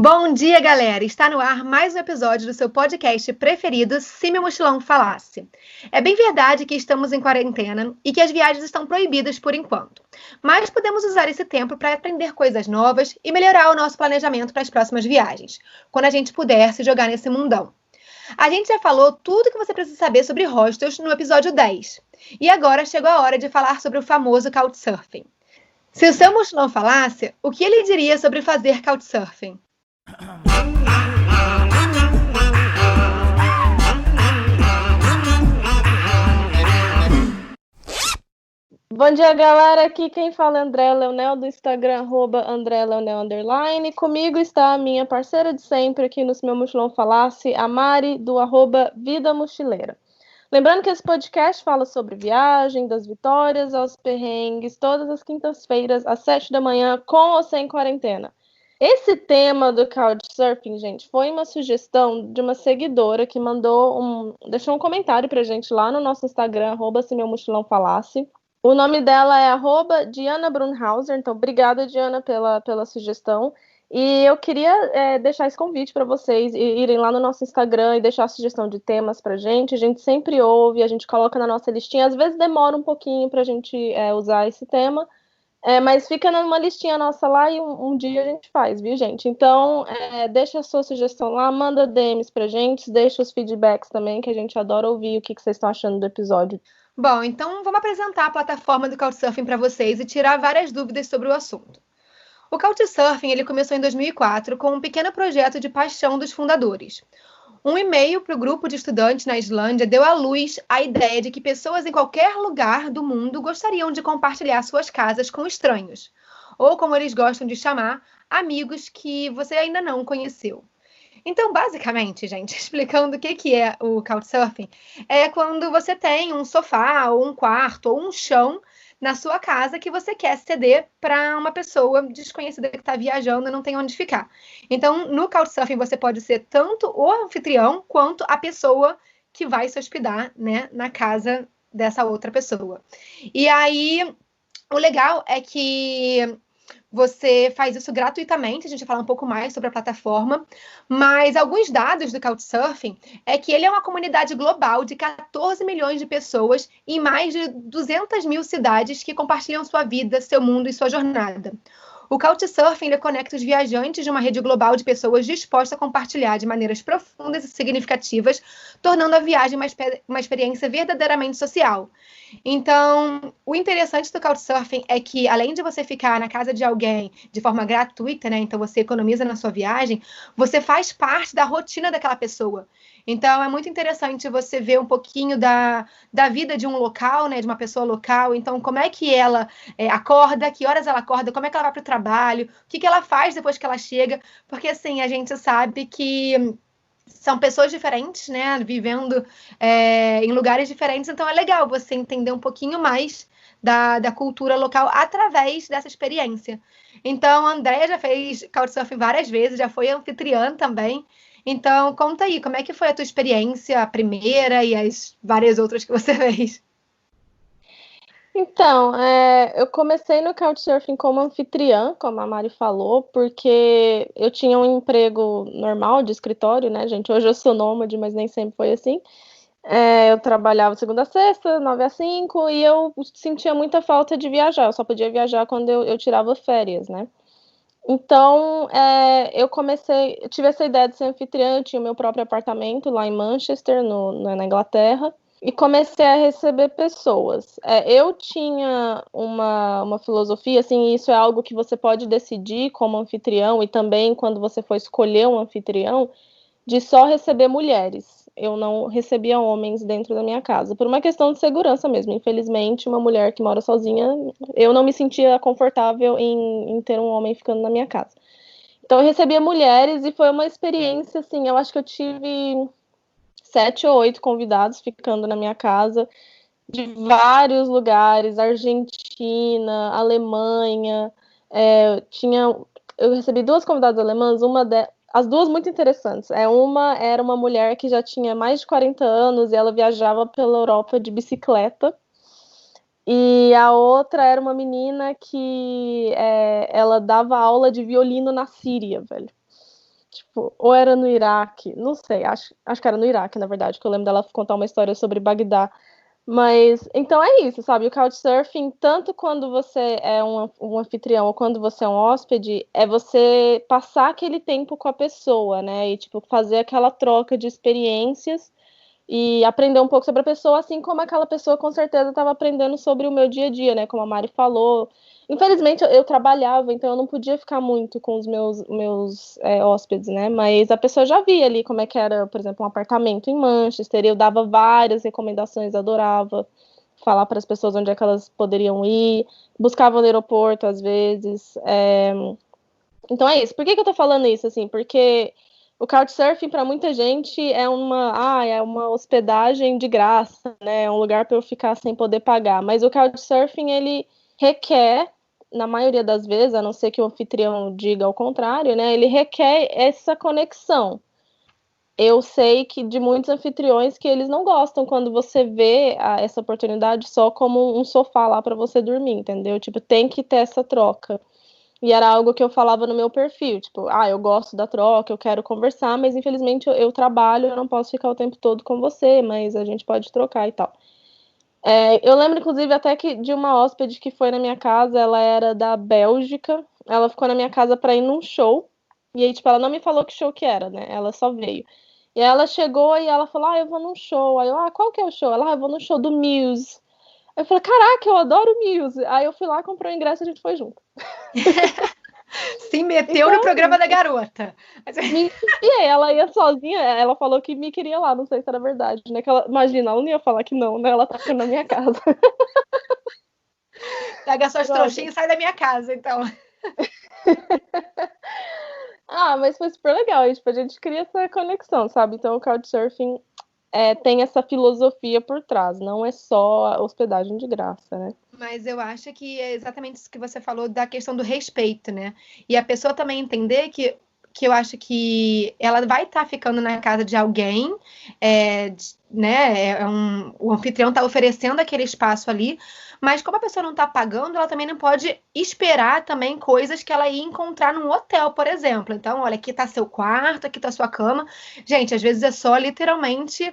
Bom dia, galera! Está no ar mais um episódio do seu podcast preferido, Se Meu Mochilão Falasse. É bem verdade que estamos em quarentena e que as viagens estão proibidas por enquanto, mas podemos usar esse tempo para aprender coisas novas e melhorar o nosso planejamento para as próximas viagens, quando a gente puder se jogar nesse mundão. A gente já falou tudo que você precisa saber sobre hostels no episódio 10, e agora chegou a hora de falar sobre o famoso Couchsurfing. Se o seu mochilão falasse, o que ele diria sobre fazer Couchsurfing? Bom dia, galera. Aqui quem fala é André Leonel, do Instagram, @AndréLeonel_. Comigo está a minha parceira de sempre aqui no Se Meu Mochilão Falasse, a Mari, do @Vida Mochileira. Lembrando que esse podcast fala sobre viagem, das vitórias aos perrengues, todas as quintas-feiras, às 7 da manhã, com ou sem quarentena. Esse tema do Couchsurfing, gente, foi uma sugestão de uma seguidora que deixou um comentário pra gente lá no nosso Instagram, @Se Meu Mochilão Falasse. O nome dela é @Diana Brunhauser, então obrigada, Diana, pela sugestão. E eu queria deixar esse convite para vocês irem lá no nosso Instagram e deixar a sugestão de temas pra gente. A gente sempre ouve, a gente coloca na nossa listinha. Às vezes demora um pouquinho pra gente usar esse tema, mas fica numa listinha nossa lá e um dia a gente faz, viu, gente? Então, deixa a sua sugestão lá, manda DMs pra gente, deixa os feedbacks também, que a gente adora ouvir o que vocês estão achando do episódio. Bom, então vamos apresentar a plataforma do Couchsurfing para vocês e tirar várias dúvidas sobre o assunto. O Couchsurfing ele começou em 2004 com um pequeno projeto de paixão dos fundadores. Um e-mail para o grupo de estudantes na Islândia deu à luz a ideia de que pessoas em qualquer lugar do mundo gostariam de compartilhar suas casas com estranhos, ou como eles gostam de chamar, amigos que você ainda não conheceu. Então, basicamente, gente, explicando o que é o Couchsurfing, é quando você tem um sofá, ou um quarto, ou um chão na sua casa que você quer ceder para uma pessoa desconhecida que está viajando e não tem onde ficar. Então, no Couchsurfing, você pode ser tanto o anfitrião quanto a pessoa que vai se hospedar, né, na casa dessa outra pessoa. E aí, o legal é que você faz isso gratuitamente, a gente vai falar um pouco mais sobre a plataforma, mas alguns dados do Couchsurfing é que ele é uma comunidade global de 14 milhões de pessoas em mais de 200 mil cidades que compartilham sua vida, seu mundo e sua jornada. O Couchsurfing ele conecta os viajantes de uma rede global de pessoas dispostas a compartilhar de maneiras profundas e significativas, tornando a viagem uma experiência verdadeiramente social. Então, o interessante do Couchsurfing é que, além de você ficar na casa de alguém de forma gratuita, né? Então você economiza na sua viagem, você faz parte da rotina daquela pessoa. Então, é muito interessante você ver um pouquinho da vida de um local, né? De uma pessoa local. Então, como é que ela acorda, que horas ela acorda, como é que ela vai para o trabalho, o que ela faz depois que ela chega. Porque, assim, a gente sabe que são pessoas diferentes, né, vivendo em lugares diferentes, então é legal você entender um pouquinho mais da cultura local através dessa experiência. Então, a Andrea já fez Couchsurfing várias vezes, já foi anfitriã também. Então, conta aí, como é que foi a tua experiência, a primeira e as várias outras que você fez? Então, eu comecei no Couchsurfing como anfitriã, como a Mari falou, porque eu tinha um emprego normal de escritório, né, gente? Hoje eu sou nômade, mas nem sempre foi assim. Eu trabalhava segunda a sexta, 9 às 5, e eu sentia muita falta de viajar. Eu só podia viajar quando eu tirava férias, né? Então, eu tive essa ideia de ser anfitriã, eu tinha o meu próprio apartamento lá em Manchester, na Inglaterra, e comecei a receber pessoas. Eu tinha uma filosofia, assim, isso é algo que você pode decidir como anfitrião, e também quando você for escolher um anfitrião, de só receber mulheres. Eu não recebia homens dentro da minha casa, por uma questão de segurança mesmo. Infelizmente, uma mulher que mora sozinha, eu não me sentia confortável em ter um homem ficando na minha casa. Então, eu recebia mulheres e foi uma experiência, assim, eu acho que eu tive 7 ou 8 convidados ficando na minha casa, de vários lugares, Argentina, Alemanha, eu recebi 2 convidadas alemãs, as duas muito interessantes. Uma era uma mulher que já tinha mais de 40 anos e ela viajava pela Europa de bicicleta. E a outra era uma menina que ela dava aula de violino na Síria, velho. Tipo, ou era no Iraque, não sei, acho que era no Iraque, na verdade, que eu lembro dela contar uma história sobre Bagdá. Mas, então é isso, sabe? O Couchsurfing, tanto quando você é um anfitrião ou quando você é um hóspede, é você passar aquele tempo com a pessoa, né? E, tipo, fazer aquela troca de experiências e aprender um pouco sobre a pessoa, assim como aquela pessoa com certeza estava aprendendo sobre o meu dia a dia, né? Como a Mari falou. Infelizmente eu trabalhava, então eu não podia ficar muito com os meus hóspedes, né? Mas a pessoa já via ali como é que era, por exemplo, um apartamento em Manchester. Eu dava várias recomendações, adorava falar para as pessoas onde é que elas poderiam ir, buscava no aeroporto às vezes. Então é isso. Por que eu tô falando isso, assim? Porque o Couchsurfing, para muita gente, é uma hospedagem de graça, né? É um lugar para eu ficar sem poder pagar. Mas o Couchsurfing, ele requer, na maioria das vezes, a não ser que o anfitrião diga ao contrário, né? Ele requer essa conexão. Eu sei que de muitos anfitriões que eles não gostam quando você vê essa oportunidade só como um sofá lá para você dormir, entendeu? Tipo, tem que ter essa troca. E era algo que eu falava no meu perfil, tipo, eu gosto da troca, eu quero conversar, mas infelizmente eu trabalho, eu não posso ficar o tempo todo com você, mas a gente pode trocar e tal. Eu lembro, inclusive, até que de uma hóspede que foi na minha casa, ela era da Bélgica, ela ficou na minha casa para ir num show, e aí, tipo, ela não me falou que show que era, né? Ela só veio. E aí ela chegou e ela falou, eu vou num show. Aí eu, qual que é o show? Ela, eu vou no show do Muse. Aí eu falei, caraca, eu adoro Muse. Aí eu fui lá, comprei o ingresso e a gente foi junto. Se meteu no programa da garota. Ela ia sozinha, ela falou que me queria lá, não sei se era verdade, né? Imagina, ela não ia falar que não, né? Ela tá ficando na minha casa. Pega suas trouxinhas e sai da minha casa, então. Mas foi super legal, e, tipo, a gente cria essa conexão, sabe? Então o Couchsurfing tem essa filosofia por trás, não é só hospedagem de graça, né? Mas eu acho que é exatamente isso que você falou da questão do respeito, né? E a pessoa também entender que eu acho que ela vai estar ficando na casa de alguém, né? O anfitrião está oferecendo aquele espaço ali, mas como a pessoa não está pagando, ela também não pode esperar também coisas que ela ia encontrar num hotel, por exemplo. Então, olha, aqui está seu quarto, aqui está sua cama. Gente, às vezes é só literalmente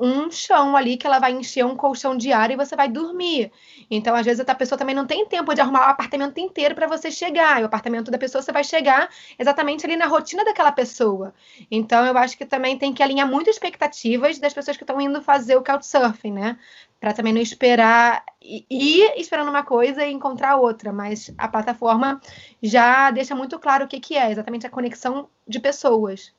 um chão ali que ela vai encher um colchão diário e você vai dormir. Então, às vezes, a pessoa também não tem tempo de arrumar o apartamento inteiro para você chegar. E o apartamento da pessoa você vai chegar exatamente ali na rotina daquela pessoa. Então, eu acho que também tem que alinhar muito expectativas das pessoas que estão indo fazer o Couchsurfing, né? Para também não esperar, ir esperando uma coisa e encontrar outra. Mas a plataforma já deixa muito claro o que é, exatamente a conexão de pessoas.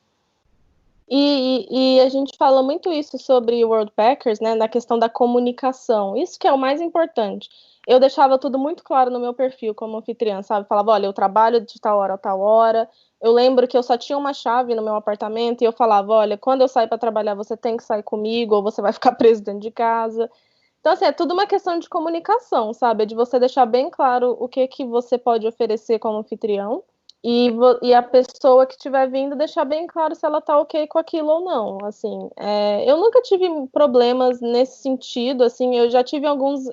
E a gente fala muito isso sobre Worldpackers, né, na questão da comunicação. Isso que é o mais importante. Eu deixava tudo muito claro no meu perfil como anfitriã, sabe? Falava, olha, eu trabalho de tal hora a tal hora. Eu lembro que eu só tinha uma chave no meu apartamento e eu falava, olha, quando eu sair para trabalhar, você tem que sair comigo ou você vai ficar preso dentro de casa. Então, assim, é tudo uma questão de comunicação, sabe? É de você deixar bem claro o que você pode oferecer como anfitrião e a pessoa que estiver vindo deixar bem claro se ela tá ok com aquilo ou não, assim, eu nunca tive problemas nesse sentido, assim, eu já tive alguns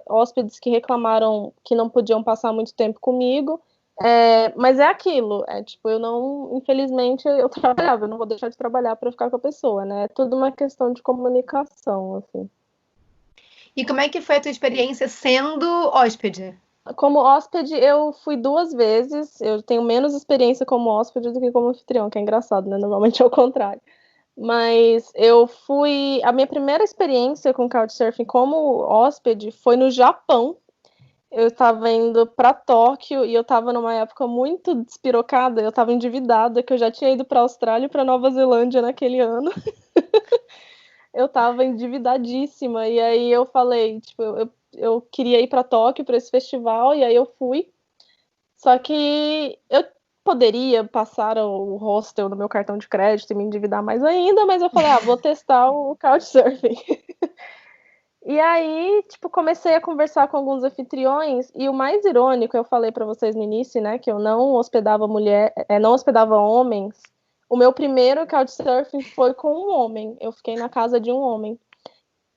hóspedes que reclamaram que não podiam passar muito tempo comigo, mas é aquilo, tipo, eu não, infelizmente, eu trabalhava, eu não vou deixar de trabalhar para ficar com a pessoa, né, é tudo uma questão de comunicação, assim. E como é que foi a tua experiência sendo hóspede? Como hóspede, eu fui 2 vezes. Eu tenho menos experiência como hóspede do que como anfitrião, que é engraçado, né? Normalmente é o contrário. Mas eu fui. A minha primeira experiência com Couchsurfing como hóspede foi no Japão. Eu estava indo para Tóquio e eu estava numa época muito despirocada. Eu estava endividada, que eu já tinha ido para Austrália e para Nova Zelândia naquele ano. Eu estava endividadíssima. E aí eu falei, tipo, eu queria ir para Tóquio para esse festival, e aí eu fui. Só que eu poderia passar o hostel no meu cartão de crédito e me endividar mais ainda, mas eu falei, vou testar o Couchsurfing. E aí, tipo, comecei a conversar com alguns anfitriões, e o mais irônico, eu falei para vocês no início, né, que eu não hospedava não hospedava homens. O meu primeiro Couchsurfing foi com um homem. Eu fiquei na casa de um homem.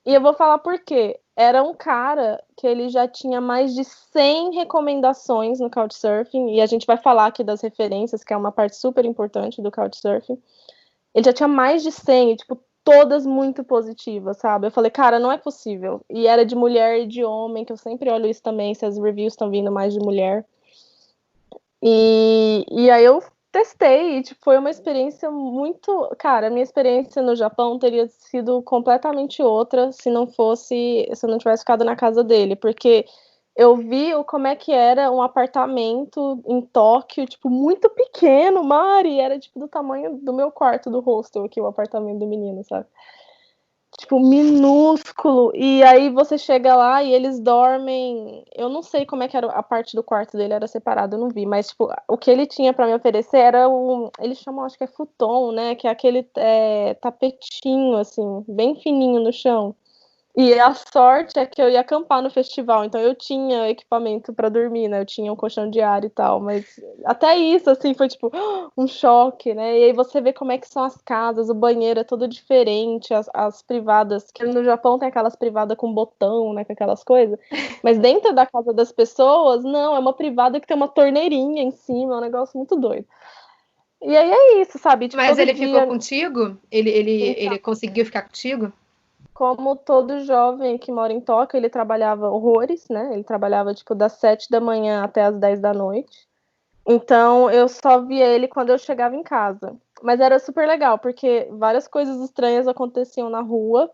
E eu vou falar por quê. Era um cara que ele já tinha mais de 100 recomendações no Couchsurfing, e a gente vai falar aqui das referências, que é uma parte super importante do Couchsurfing. Ele já tinha mais de 100, e, tipo, todas muito positivas, sabe? Eu falei, cara, não é possível. E era de mulher e de homem, que eu sempre olho isso também, se as reviews estão vindo mais de mulher. E aí eu testei, e tipo, foi uma experiência muito. Cara, a minha experiência no Japão teria sido completamente outra se não fosse, se eu não tivesse ficado na casa dele, porque eu vi como é que era um apartamento em Tóquio, tipo, muito pequeno, Mari, era tipo do tamanho do meu quarto do hostel aqui, o apartamento do menino, sabe? Tipo, minúsculo. E aí você chega lá e eles dormem. Eu não sei como é que era a parte do quarto dele, era separado, eu não vi. Mas, tipo, o que ele tinha para me oferecer era um. Eles chamam, acho que é futon, né? Que é aquele tapetinho, assim, bem fininho no chão. E a sorte é que eu ia acampar no festival, então eu tinha equipamento para dormir, né? Eu tinha um colchão de ar e tal, mas até isso, assim, foi tipo um choque, né? E aí você vê como é que são as casas, o banheiro é todo diferente, as privadas, que no Japão tem aquelas privadas com botão, né? Com aquelas coisas, mas dentro da casa das pessoas, não, é uma privada que tem uma torneirinha em cima, é um negócio muito doido. E aí é isso, sabe? Tipo, Mas todo ele ficou dia. contigo? Ele conseguiu ficar contigo? Como todo jovem que mora em Tóquio, ele trabalhava horrores, né? Ele trabalhava tipo das 7 da manhã até as 10 da noite. Então eu só via ele quando eu chegava em casa. Mas era super legal, porque várias coisas estranhas aconteciam na rua.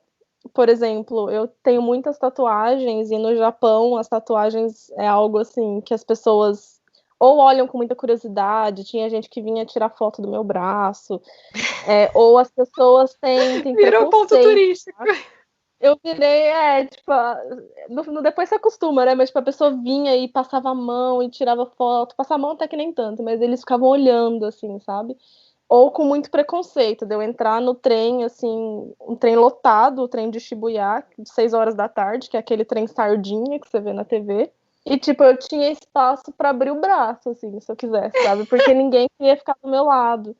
Por exemplo, eu tenho muitas tatuagens e no Japão as tatuagens é algo assim que as pessoas ou olham com muita curiosidade, tinha gente que vinha tirar foto do meu braço, ou as pessoas têm Virou ponto preconceito. turístico. Eu virei, tipo, depois você acostuma, né? Mas, tipo, a pessoa vinha e passava a mão e tirava foto. Passar a mão até que nem tanto, mas eles ficavam olhando, assim, sabe? Ou com muito preconceito, de eu entrar no trem, assim, um trem lotado, o trem de Shibuya, de 6 horas da tarde, que é aquele trem sardinha que você vê na TV. E, tipo, eu tinha espaço para abrir o braço, assim, se eu quisesse, sabe? Porque ninguém queria ficar do meu lado.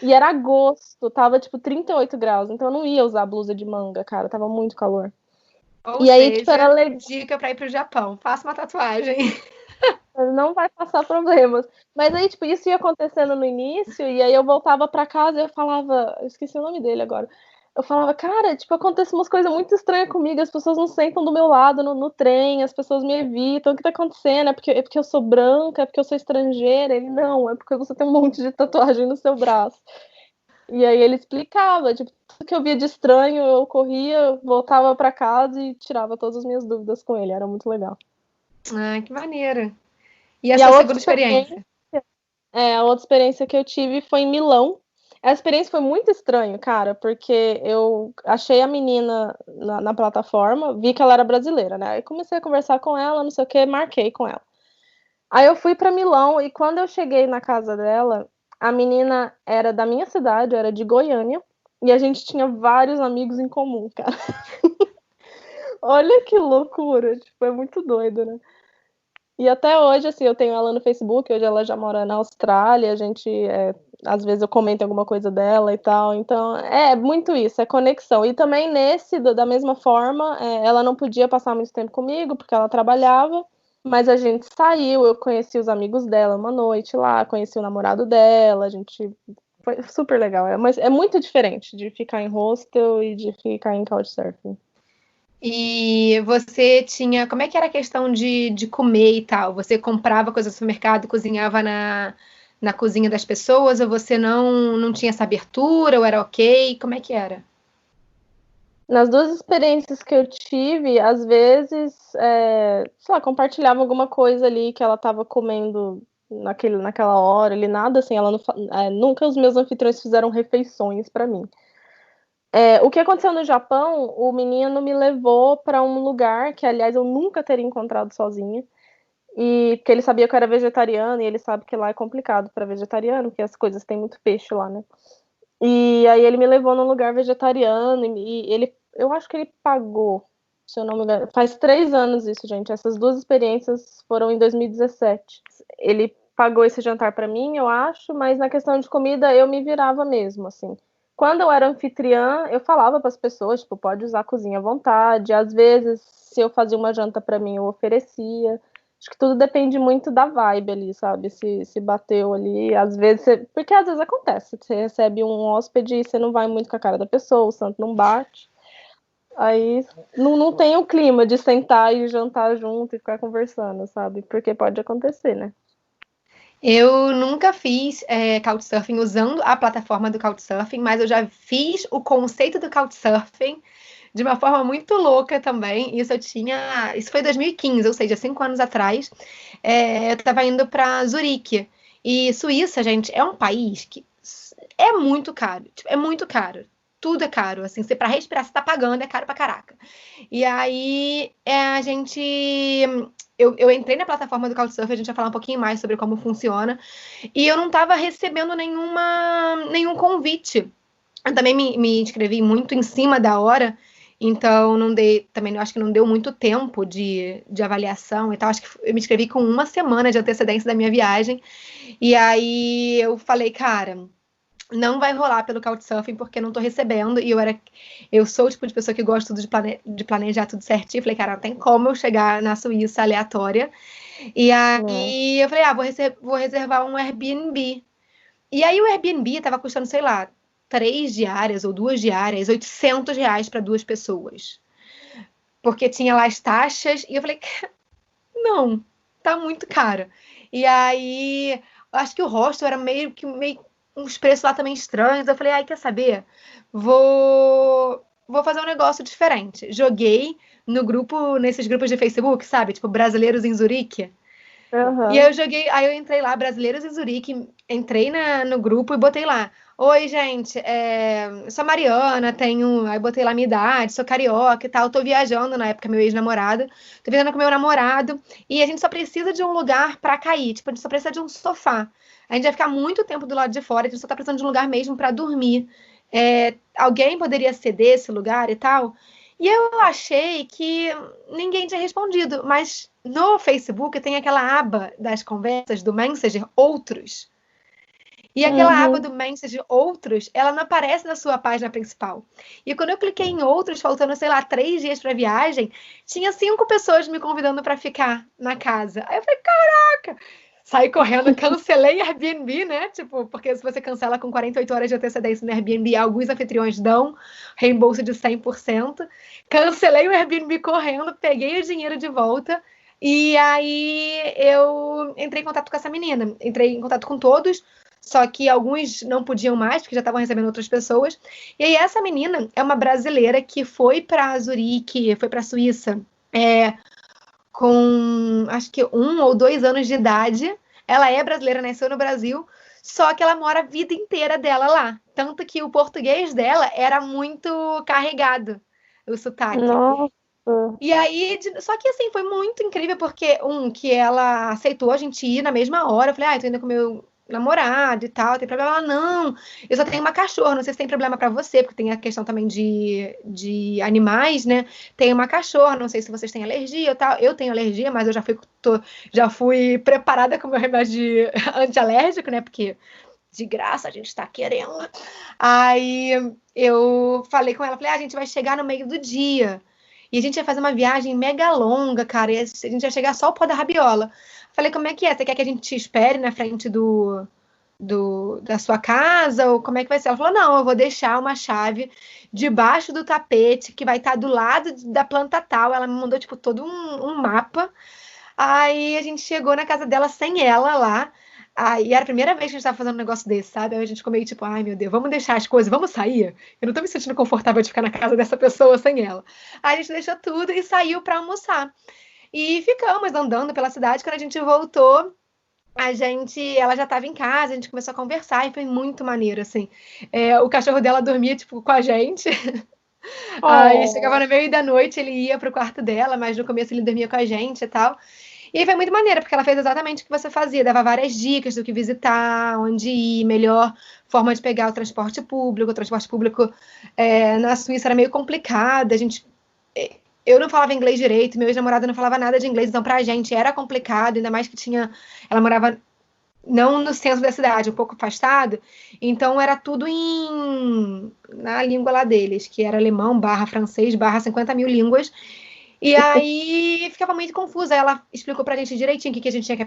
E era agosto, tava tipo 38 graus, então eu não ia usar blusa de manga, cara, tava muito calor. Ou E aí, tipo, era seja, legal, dica para ir para o Japão. Faça uma tatuagem. não vai passar problemas. Mas aí, tipo, isso ia acontecendo no início, e aí eu voltava pra casa e eu falava, eu esqueci o nome dele agora. Eu falava, cara, tipo, acontece umas coisas muito estranhas comigo, as pessoas não sentam do meu lado no trem, as pessoas me evitam, o que tá acontecendo? É porque eu sou branca, é porque eu sou estrangeira? Ele, não, é porque você tem um monte de tatuagem no seu braço. E aí ele explicava, tipo, tudo que eu via de estranho, eu corria, voltava para casa e tirava todas as minhas dúvidas com ele, era muito legal. Ah, que maneiro. E a E a sua outra segunda experiência, experiência? a outra experiência que eu tive foi em Milão. A experiência foi muito estranha, cara, porque eu achei a menina na plataforma, vi que ela era brasileira, né? Aí comecei a conversar com ela, não sei o que, marquei com ela. Aí eu fui para Milão e quando eu cheguei na casa dela, a menina era da minha cidade, era de Goiânia, e a gente tinha vários amigos em comum, cara. Olha que loucura, tipo, é muito doido, né? E até hoje, assim, eu tenho ela no Facebook, hoje ela já mora na Austrália, a gente, às vezes eu comento alguma coisa dela e tal, então é muito isso, é conexão. E também nesse, da mesma forma, ela não podia passar muito tempo comigo, porque ela trabalhava, mas a gente saiu, eu conheci os amigos dela uma noite lá, conheci o namorado dela, a gente. Foi super legal, mas é muito diferente de ficar em hostel e de ficar em couchsurfing. E você tinha. Como é que era a questão de comer e tal? Você comprava coisa do supermercado e cozinhava na cozinha das pessoas? Ou você não tinha essa abertura? Ou era ok? Como é que era? Nas duas experiências que eu tive, às vezes, sei lá, compartilhava alguma coisa ali que ela estava comendo naquela hora, ali, nada assim, ela não, nunca os meus anfitriões fizeram refeições para mim. O que aconteceu no Japão, o menino me levou para um lugar que, aliás, eu nunca teria encontrado sozinha, e porque ele sabia que eu era vegetariana, e ele sabe que lá é complicado para vegetariano, porque as coisas têm muito peixe lá, né? E aí ele me levou num lugar vegetariano e ele, eu acho que ele pagou, se eu não me engano. Faz 3 anos isso, gente. Essas duas experiências foram em 2017. Ele pagou esse jantar para mim, eu acho, mas na questão de comida eu me virava mesmo, assim. quando eu era anfitriã, eu falava para as pessoas, tipo, pode usar a cozinha à vontade. Às vezes, se eu fazia uma janta para mim, eu oferecia. Acho que tudo depende muito da vibe ali, sabe? Se bateu ali, às vezes porque às vezes acontece, você recebe um hóspede e você não vai muito com a cara da pessoa, o santo não bate. Aí não tem o clima de sentar e jantar junto e ficar conversando, sabe? Porque pode acontecer, né? Eu nunca fiz Couchsurfing usando a plataforma do Couchsurfing, mas eu já fiz o conceito do Couchsurfing de uma forma muito louca também. Isso foi em 2015, ou seja, 5 anos atrás. Eu estava indo para Zurique. E Suíça, gente, é um país que é muito caro. Tipo, é muito caro. Tudo é caro. Assim, para respirar, você tá pagando, é caro pra caraca. E aí, a gente. Eu entrei na plataforma do Couchsurfing, a gente vai falar um pouquinho mais sobre como funciona. E eu não estava recebendo nenhum convite. Eu também me inscrevi muito em cima da hora, então também acho que não deu muito tempo de avaliação e tal. Acho que eu me inscrevi com 1 semana de antecedência da minha viagem. E aí eu falei, cara, não vai rolar pelo Couchsurfing porque não tô recebendo. E eu sou o tipo de pessoa que gosta de planejar tudo certinho. Falei, cara, não tem como eu chegar na Suíça aleatória. E aí eu falei, vou reservar um Airbnb. E aí o Airbnb tava custando, sei lá, 3 diárias ou 2 diárias, R$ 800 para 2 pessoas. Porque tinha lá as taxas. E eu falei, não, tá muito caro. E aí, eu acho que o hostel era meio uns preços lá também estranhos. Eu falei, ai, quer saber? Vou fazer um negócio diferente. Joguei nesses grupos de Facebook, sabe? Tipo, brasileiros em Zurique. E Uhum. aí eu entrei lá, Brasileiros em Zurique, entrei no grupo e botei lá. Oi, gente, sou Mariana, aí botei lá minha idade, sou carioca e tal, tô viajando na época, meu ex-namorado, tô viajando com meu namorado, e a gente só precisa de um lugar pra cair, tipo, a gente só precisa de um sofá. A gente vai ficar muito tempo do lado de fora, a gente só tá precisando de um lugar mesmo pra dormir. Alguém poderia ceder esse lugar e tal? E eu achei que ninguém tinha respondido, mas no Facebook tem aquela aba das conversas do Messenger Outros. E aquela aba Uhum. do Messenger Outros, ela não aparece na sua página principal. E quando eu cliquei em Outros, faltando, sei lá, 3 dias para viagem, tinha 5 pessoas me convidando para ficar na casa. Aí eu falei, caraca! Saí correndo, cancelei Airbnb, né? Tipo, porque se você cancela com 48 horas de antecedência no Airbnb, alguns anfitriões dão reembolso de 100%. Cancelei o Airbnb correndo, peguei o dinheiro de volta. E aí eu entrei em contato com essa menina. Entrei em contato com todos, só que alguns não podiam mais, porque já estavam recebendo outras pessoas. E aí essa menina é uma brasileira que foi para Zurique, foi para a Suíça, com acho que 1 ou 2 anos de idade. Ela é brasileira, nasceu no Brasil, só que ela mora a vida inteira dela lá. Tanto que o português dela era muito carregado, o sotaque. Nossa. E aí, só que assim, foi muito incrível, porque, que ela aceitou a gente ir na mesma hora. Eu falei, eu tô indo com meu namorado e tal, tem problema? Ela, não, eu só tenho uma cachorra, não sei se tem problema pra você, porque tem a questão também de animais, né? Tem uma cachorra, não sei se vocês têm alergia e tal. Eu tenho alergia, mas eu já fui preparada com meu remédio antialérgico, né? Porque de graça a gente tá querendo. Aí eu falei com ela, falei, a gente vai chegar no meio do dia. E a gente ia fazer uma viagem mega longa, cara. E a gente ia chegar só ao pó da rabiola. Falei, como é que é? Você quer que a gente te espere na frente da sua casa? Ou como é que vai ser? Ela falou, não, eu vou deixar uma chave debaixo do tapete, que vai estar do lado da planta tal. Ela me mandou, tipo, todo um mapa. Aí a gente chegou na casa dela sem ela lá. Aí era a primeira vez que a gente tava fazendo um negócio desse, sabe? Aí a gente ficou meio tipo, ai meu Deus, vamos deixar as coisas, vamos sair? Eu não tô me sentindo confortável de ficar na casa dessa pessoa sem ela. Aí a gente deixou tudo e saiu pra almoçar. E ficamos andando pela cidade. Quando a gente voltou, ela já estava em casa, a gente começou a conversar e foi muito maneiro, assim. O cachorro dela dormia, tipo, com a gente. Aí chegava Oh. no meio da noite, ele ia pro quarto dela, mas no começo ele dormia com a gente e tal. E aí foi muito maneiro, porque ela fez exatamente o que você fazia, dava várias dicas do que visitar, onde ir, melhor forma de pegar o transporte público. O transporte público na Suíça era meio complicado, eu não falava inglês direito, meu ex-namorado não falava nada de inglês, então pra gente era complicado, ainda mais que ela morava não no centro da cidade, um pouco afastado. Então era tudo na língua lá deles, que era alemão, barra francês, barra 50 mil línguas. E aí ficava muito confusa. Ela explicou pra gente direitinho o que a gente tinha que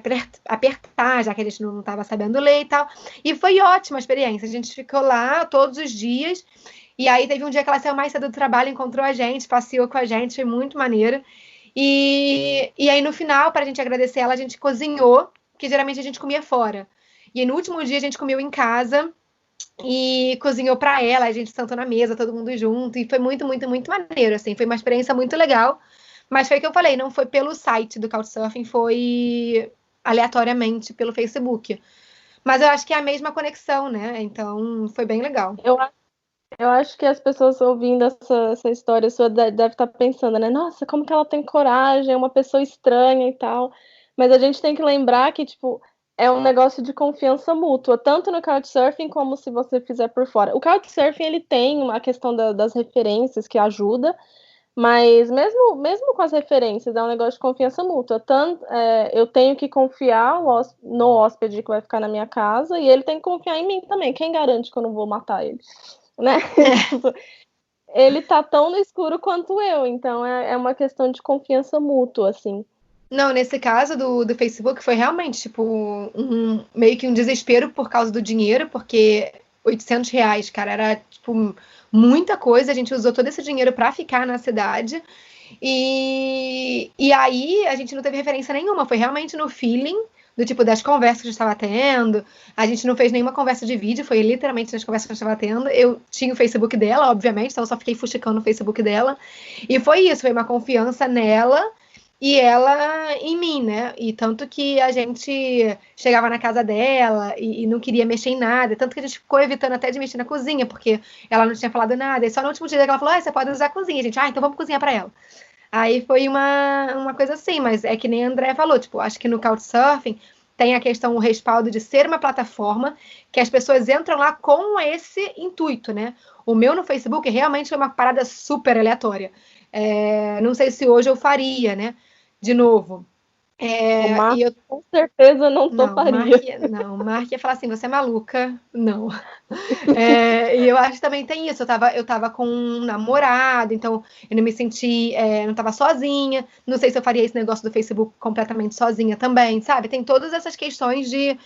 apertar, já que a gente não estava sabendo ler e tal. E foi ótima a experiência. A gente ficou lá todos os dias. E aí teve um dia que ela saiu mais cedo do trabalho, encontrou a gente, passeou com a gente, foi muito maneiro. E aí no final, para a gente agradecer ela, a gente cozinhou, que geralmente a gente comia fora. E aí, no último dia a gente comeu em casa e cozinhou para ela, a gente sentou na mesa, todo mundo junto, e foi muito, muito, muito maneiro, assim, foi uma experiência muito legal. Mas foi o que eu falei, não foi pelo site do Couchsurfing, foi aleatoriamente pelo Facebook. Mas eu acho que é a mesma conexão, né? Então foi bem legal. Eu acho que as pessoas ouvindo essa história sua devem estar pensando, né? Nossa, como que ela tem coragem, é uma pessoa estranha e tal. Mas a gente tem que lembrar que, tipo, é um negócio de confiança mútua, tanto no Couchsurfing como se você fizer por fora. O Couchsurfing, ele tem uma questão das referências que ajuda, mas mesmo com as referências, é um negócio de confiança mútua. Tanto, eu tenho que confiar no hóspede que vai ficar na minha casa e ele tem que confiar em mim também. Quem garante que eu não vou matar ele? Né? Ele tá tão no escuro quanto eu, então é uma questão de confiança mútua, assim. Não, nesse caso do Facebook foi realmente, tipo, meio que um desespero por causa do dinheiro, porque R$ 800, cara, era, tipo, muita coisa. A gente usou todo esse dinheiro para ficar na cidade. E aí a gente não teve referência nenhuma, foi realmente no feeling do tipo das conversas que a gente estava tendo. A gente não fez nenhuma conversa de vídeo, foi literalmente nas conversas que a gente estava tendo. Eu tinha o Facebook dela, obviamente, então eu só fiquei fuxicando o Facebook dela. E foi isso, foi uma confiança nela e ela em mim, né? E tanto que a gente chegava na casa dela e não queria mexer em nada, tanto que a gente ficou evitando até de mexer na cozinha, porque ela não tinha falado nada. E só no último dia que ela falou: você pode usar a cozinha, a gente. Então vamos cozinhar para ela. Aí foi uma coisa assim, mas é que nem a André falou, tipo, acho que no Couchsurfing tem a questão, o respaldo de ser uma plataforma que as pessoas entram lá com esse intuito, né? O meu no Facebook realmente foi uma parada super aleatória. Não sei se hoje eu faria, né? De novo. O Mark, E eu com certeza, não não, toparia. O Mark ia falar assim, você é maluca? Não. E eu acho que também tem isso. Eu tava com um namorado, então eu não me senti, não tava sozinha. Não sei se eu faria esse negócio do Facebook completamente sozinha também, sabe? Tem todas essas questões de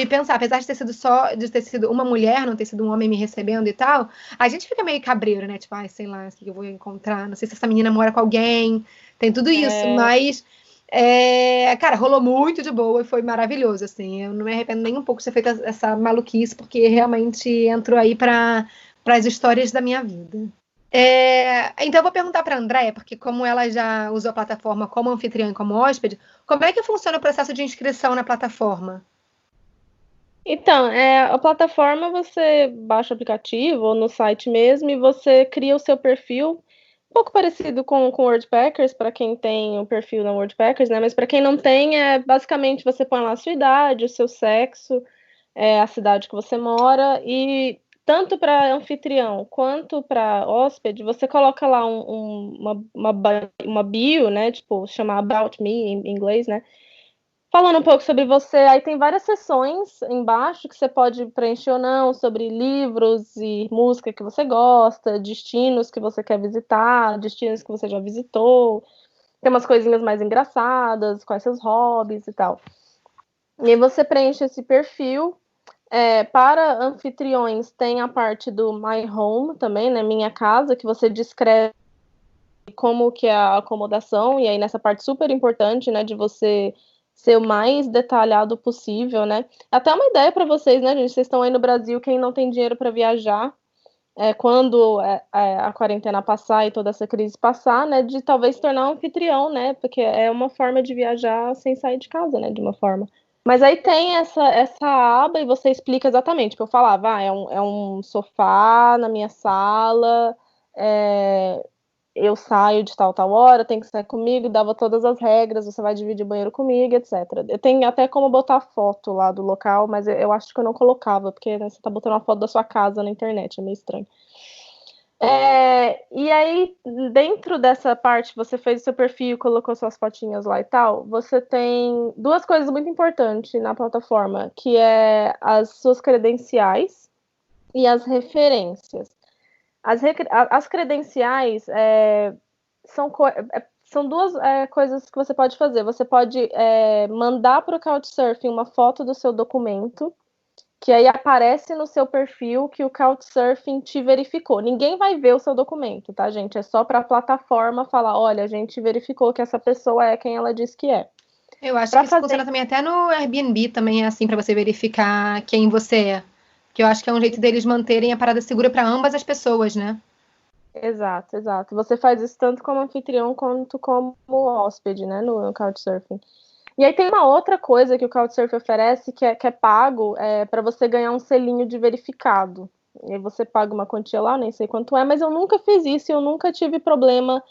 pensar, apesar de ter sido uma mulher, não ter sido um homem me recebendo e tal, a gente fica meio cabreiro, né? Tipo, ai, sei lá, o que eu vou encontrar, não sei se essa menina mora com alguém, tem tudo isso, mas cara, rolou muito de boa e foi maravilhoso, assim. Eu não me arrependo nem um pouco de ter feito essa maluquice, porque realmente entrou aí para as histórias da minha vida. Então eu vou perguntar para a Andréia, porque como ela já usou a plataforma como anfitriã e como hóspede, como é que funciona o processo de inscrição na plataforma? Então, a plataforma você baixa o aplicativo ou no site mesmo e você cria o seu perfil, um pouco parecido com o WordPackers, para quem tem o perfil na WordPackers, né? Mas para quem não tem, basicamente você põe lá a sua idade, o seu sexo, a cidade que você mora, e tanto para anfitrião quanto para hóspede, você coloca lá uma bio, né? Tipo, chama About Me em inglês, né? Falando um pouco sobre você, aí tem várias seções embaixo que você pode preencher ou não, sobre livros e música que você gosta, destinos que você quer visitar, destinos que você já visitou, tem umas coisinhas mais engraçadas, quais seus hobbies e tal. E aí você preenche esse perfil. Para anfitriões, tem a parte do My Home também, né? Minha casa, que você descreve como que é a acomodação, e aí nessa parte super importante, né, de você ser o mais detalhado possível, né? Até uma ideia para vocês, né, gente? Vocês estão aí no Brasil, quem não tem dinheiro para viajar, quando a quarentena passar e toda essa crise passar, né, de talvez se tornar um anfitrião, né? Porque é uma forma de viajar sem sair de casa, né, de uma forma. Mas aí tem essa aba e você explica exatamente, que eu falava, é um sofá na minha sala, eu saio de tal hora, tem que sair comigo, dava todas as regras, você vai dividir o banheiro comigo, etc. Eu tenho até como botar foto lá do local, mas eu acho que eu não colocava, porque né, você tá botando uma foto da sua casa na internet, é meio estranho. E aí, dentro dessa parte, você fez o seu perfil, colocou suas fotinhas lá e tal, você tem duas coisas muito importantes na plataforma, que é as suas credenciais e as referências. As credenciais são duas coisas que você pode fazer. Você pode mandar para o Couchsurfing uma foto do seu documento, que aí aparece no seu perfil que o Couchsurfing te verificou. Ninguém vai ver o seu documento, tá, gente? É só para a plataforma falar, olha, a gente verificou que essa pessoa é quem ela diz que é. Eu acho que isso funciona também até no Airbnb, também é assim, para você verificar quem você é. Que eu acho que é um jeito deles manterem a parada segura para ambas as pessoas, né? Exato, exato. Você faz isso tanto como anfitrião quanto como hóspede, né, no Couchsurfing. E aí tem uma outra coisa que o Couchsurfing oferece que é pago para você ganhar um selinho de verificado. E aí você paga uma quantia lá, nem sei quanto é, mas eu nunca fiz isso e eu nunca tive problema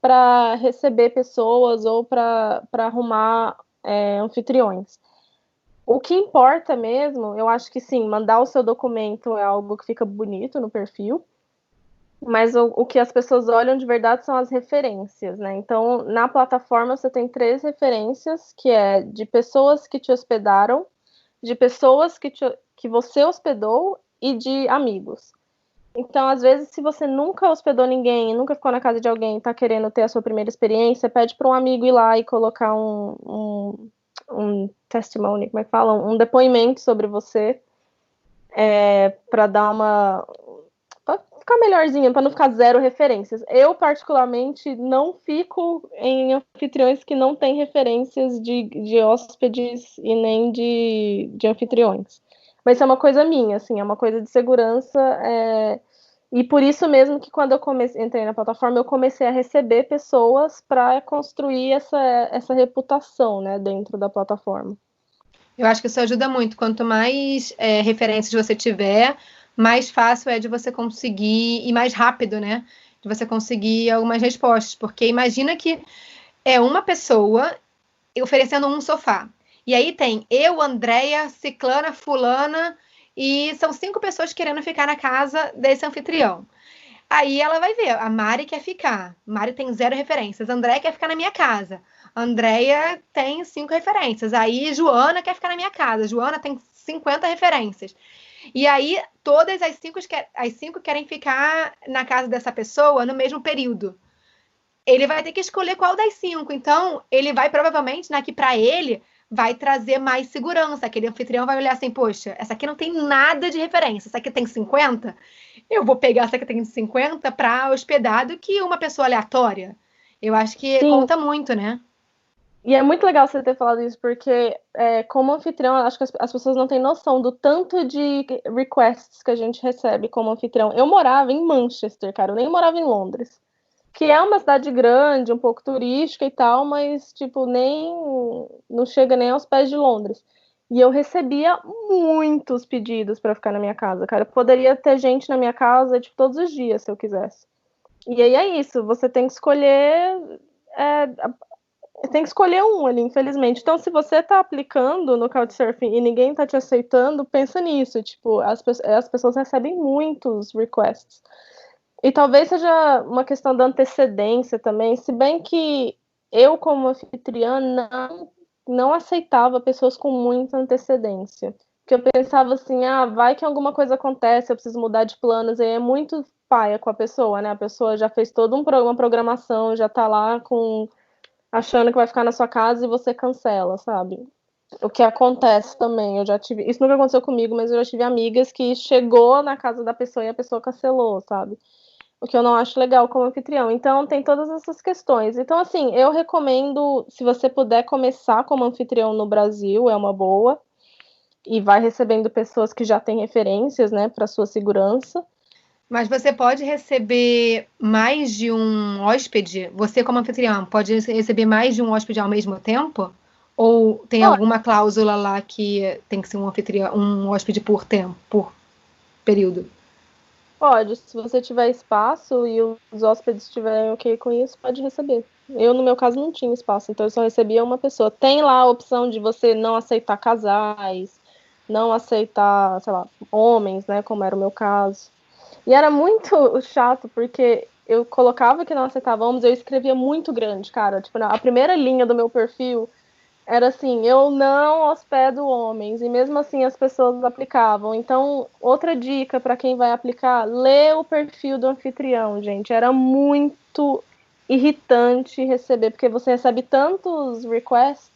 para receber pessoas ou para arrumar anfitriões. O que importa mesmo, eu acho que sim, mandar o seu documento é algo que fica bonito no perfil, mas o que as pessoas olham de verdade são as referências, né? Então, na plataforma você tem 3 referências, que é de pessoas que te hospedaram, de pessoas que você hospedou e de amigos. Então, às vezes, se você nunca hospedou ninguém, nunca ficou na casa de alguém e tá querendo ter a sua primeira experiência, pede para um amigo ir lá e colocar um testimony, como é que fala? Um depoimento sobre você, para dar pra ficar melhorzinho, para não ficar zero referências. Eu, particularmente, não fico em anfitriões que não têm referências de hóspedes e nem de anfitriões. Mas isso é uma coisa minha, assim, é uma coisa de segurança. E por isso mesmo que quando eu entrei na plataforma, eu comecei a receber pessoas para construir essa reputação, né, dentro da plataforma. Eu acho que isso ajuda muito. Quanto mais referências você tiver, mais fácil é de você conseguir, e mais rápido, né? De você conseguir algumas respostas. Porque imagina que é uma pessoa oferecendo um sofá. E aí tem eu, Andréia, Ciclana, Fulana, e são 5 pessoas querendo ficar na casa desse anfitrião. Aí ela vai ver, a Mari quer ficar. Mari tem 0 referências. Andréia quer ficar na minha casa. Andréia tem 5 referências. Aí Joana quer ficar na minha casa. Joana tem 50 referências. E aí todas as 5 querem ficar na casa dessa pessoa no mesmo período. Ele vai ter que escolher qual das 5. Então, ele vai provavelmente, né, que para ele vai trazer mais segurança. Aquele anfitrião vai olhar assim, poxa, essa aqui não tem nada de referência, essa aqui tem 50, eu vou pegar essa que tem 50 para hospedar do que uma pessoa aleatória. Eu acho que Sim. Conta muito, né? E é muito legal você ter falado isso, porque como anfitrião, acho que as pessoas não têm noção do tanto de requests que a gente recebe como anfitrião. Eu morava em Manchester, cara, eu nem morava em Londres, que é uma cidade grande, um pouco turística e tal, mas, tipo, não chega nem aos pés de Londres. E eu recebia muitos pedidos para ficar na minha casa, cara. Eu poderia ter gente na minha casa, tipo, todos os dias, se eu quisesse. E aí é isso, você tem que escolher... tem que escolher um ali, infelizmente. Então, se você tá aplicando no Couchsurfing e ninguém tá te aceitando, pensa nisso. Tipo, as pessoas recebem muitos requests. E talvez seja uma questão da antecedência também, se bem que eu, como anfitriã, não aceitava pessoas com muita antecedência. Porque eu pensava assim, vai que alguma coisa acontece, eu preciso mudar de planos, aí é muito paia com a pessoa, né? A pessoa já fez toda uma programação, já tá lá achando que vai ficar na sua casa e você cancela, sabe? O que acontece também, eu já tive... Isso nunca aconteceu comigo, mas eu já tive amigas que chegou na casa da pessoa e a pessoa cancelou, sabe? O que eu não acho legal como anfitrião. Então, tem todas essas questões. Então, assim, eu recomendo, se você puder começar como anfitrião no Brasil, é uma boa. E vai recebendo pessoas que já têm referências, né, para sua segurança. Mas você pode receber mais de um hóspede? Você, como anfitrião, pode receber mais de um hóspede ao mesmo tempo? Ou tem alguma cláusula lá que tem que ser um anfitrião, um hóspede por tempo, por período? Pode, se você tiver espaço e os hóspedes estiverem ok com isso, pode receber. Eu, no meu caso, não tinha espaço, então eu só recebia uma pessoa. Tem lá a opção de você não aceitar casais, não aceitar, sei lá, homens, né, como era o meu caso. E era muito chato, porque eu colocava que não aceitávamos, eu escrevia muito grande, cara. Tipo, a primeira linha do meu perfil era assim, eu não hospedo homens, e mesmo assim as pessoas aplicavam. Então, outra dica para quem vai aplicar, lê o perfil do anfitrião, gente. Era muito irritante receber, porque você recebe tantos requests,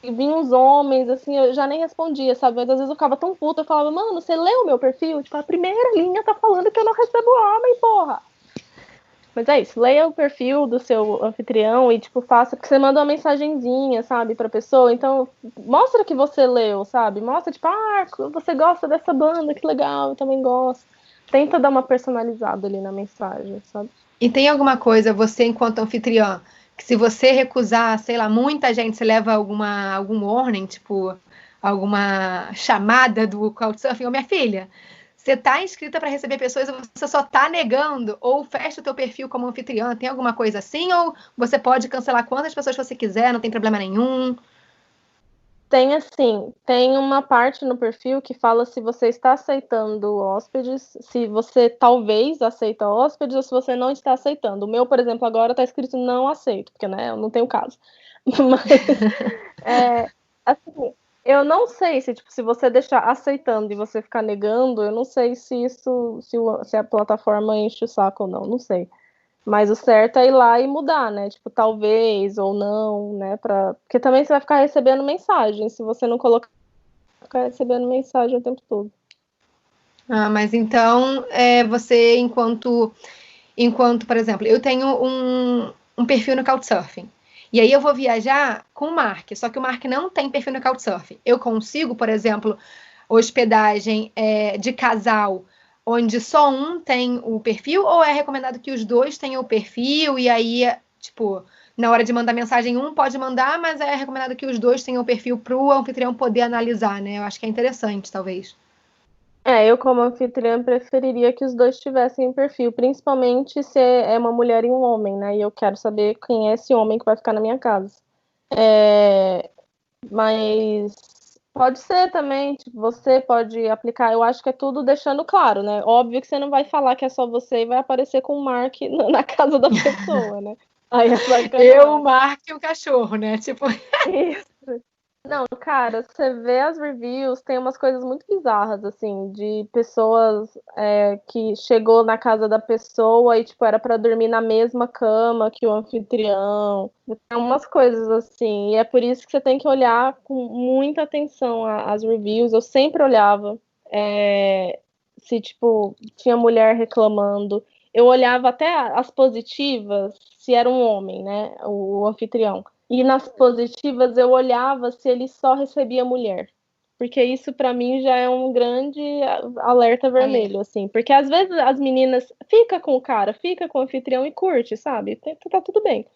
e vinham os homens, assim, eu já nem respondia, sabe? Mas às vezes eu ficava tão puta, eu falava, mano, você leu o meu perfil? Tipo, a primeira linha tá falando que eu não recebo homem, porra! Mas é isso, leia o perfil do seu anfitrião e, tipo, faça, porque você manda uma mensagenzinha, sabe, pra pessoa, então mostra que você leu, sabe? Mostra, tipo, você gosta dessa banda, que legal, eu também gosto. Tenta dar uma personalizada ali na mensagem, sabe? E tem alguma coisa, você enquanto anfitriã, que se você recusar, sei lá, muita gente, você leva algum warning, tipo, alguma chamada do Couchsurfing, ou minha filha, você tá inscrita para receber pessoas, você só tá negando, ou fecha o teu perfil como anfitriã, tem alguma coisa assim, ou você pode cancelar quantas pessoas você quiser, não tem problema nenhum? Tem assim, tem uma parte no perfil que fala se você está aceitando hóspedes, se você talvez aceita hóspedes ou se você não está aceitando. O meu, por exemplo, agora está escrito não aceito, porque né, eu não tenho caso. Mas assim, eu não sei se, tipo, se você deixar aceitando e você ficar negando, eu não sei se isso, se a plataforma enche o saco ou não, não sei. Mas o certo é ir lá e mudar, né? Tipo, talvez ou não, né? Porque também você vai ficar recebendo mensagem. Se você não colocar, ficar recebendo mensagem o tempo todo. Ah, mas então, você, enquanto, por exemplo, eu tenho um perfil no Couchsurfing. E aí eu vou viajar com o Mark, só que o Mark não tem perfil no Couchsurfing. Eu consigo, por exemplo, hospedagem de casal, onde só um tem o perfil, ou é recomendado que os dois tenham o perfil, e aí, tipo, na hora de mandar mensagem, um pode mandar, mas é recomendado que os dois tenham o perfil para o anfitrião poder analisar, né? Eu acho que é interessante, talvez. Eu, como anfitriã, preferiria que os dois tivessem um perfil, principalmente se é uma mulher e um homem, né? E eu quero saber quem é esse homem que vai ficar na minha casa. É, mas pode ser também, tipo, você pode aplicar, eu acho que é tudo deixando claro, né? Óbvio que você não vai falar que é só você e vai aparecer com o Mark na casa da pessoa, né? Aí é Eu, o sacanagem. Mark e o cachorro, né? Tipo, Isso. Não, cara, você vê as reviews, tem umas coisas muito bizarras, assim, de pessoas que chegou na casa da pessoa e, tipo, era pra dormir na mesma cama que o anfitrião. Tem umas coisas assim, e é por isso que você tem que olhar com muita atenção as reviews. Eu sempre olhava se, tipo, tinha mulher reclamando. Eu olhava até as positivas, se era um homem, né, o anfitrião. E nas positivas eu olhava se ele só recebia mulher. Porque isso para mim já é um grande alerta vermelho, assim. Porque às vezes as meninas fica com o cara, fica com o anfitrião e curte, sabe? Tá tudo bem.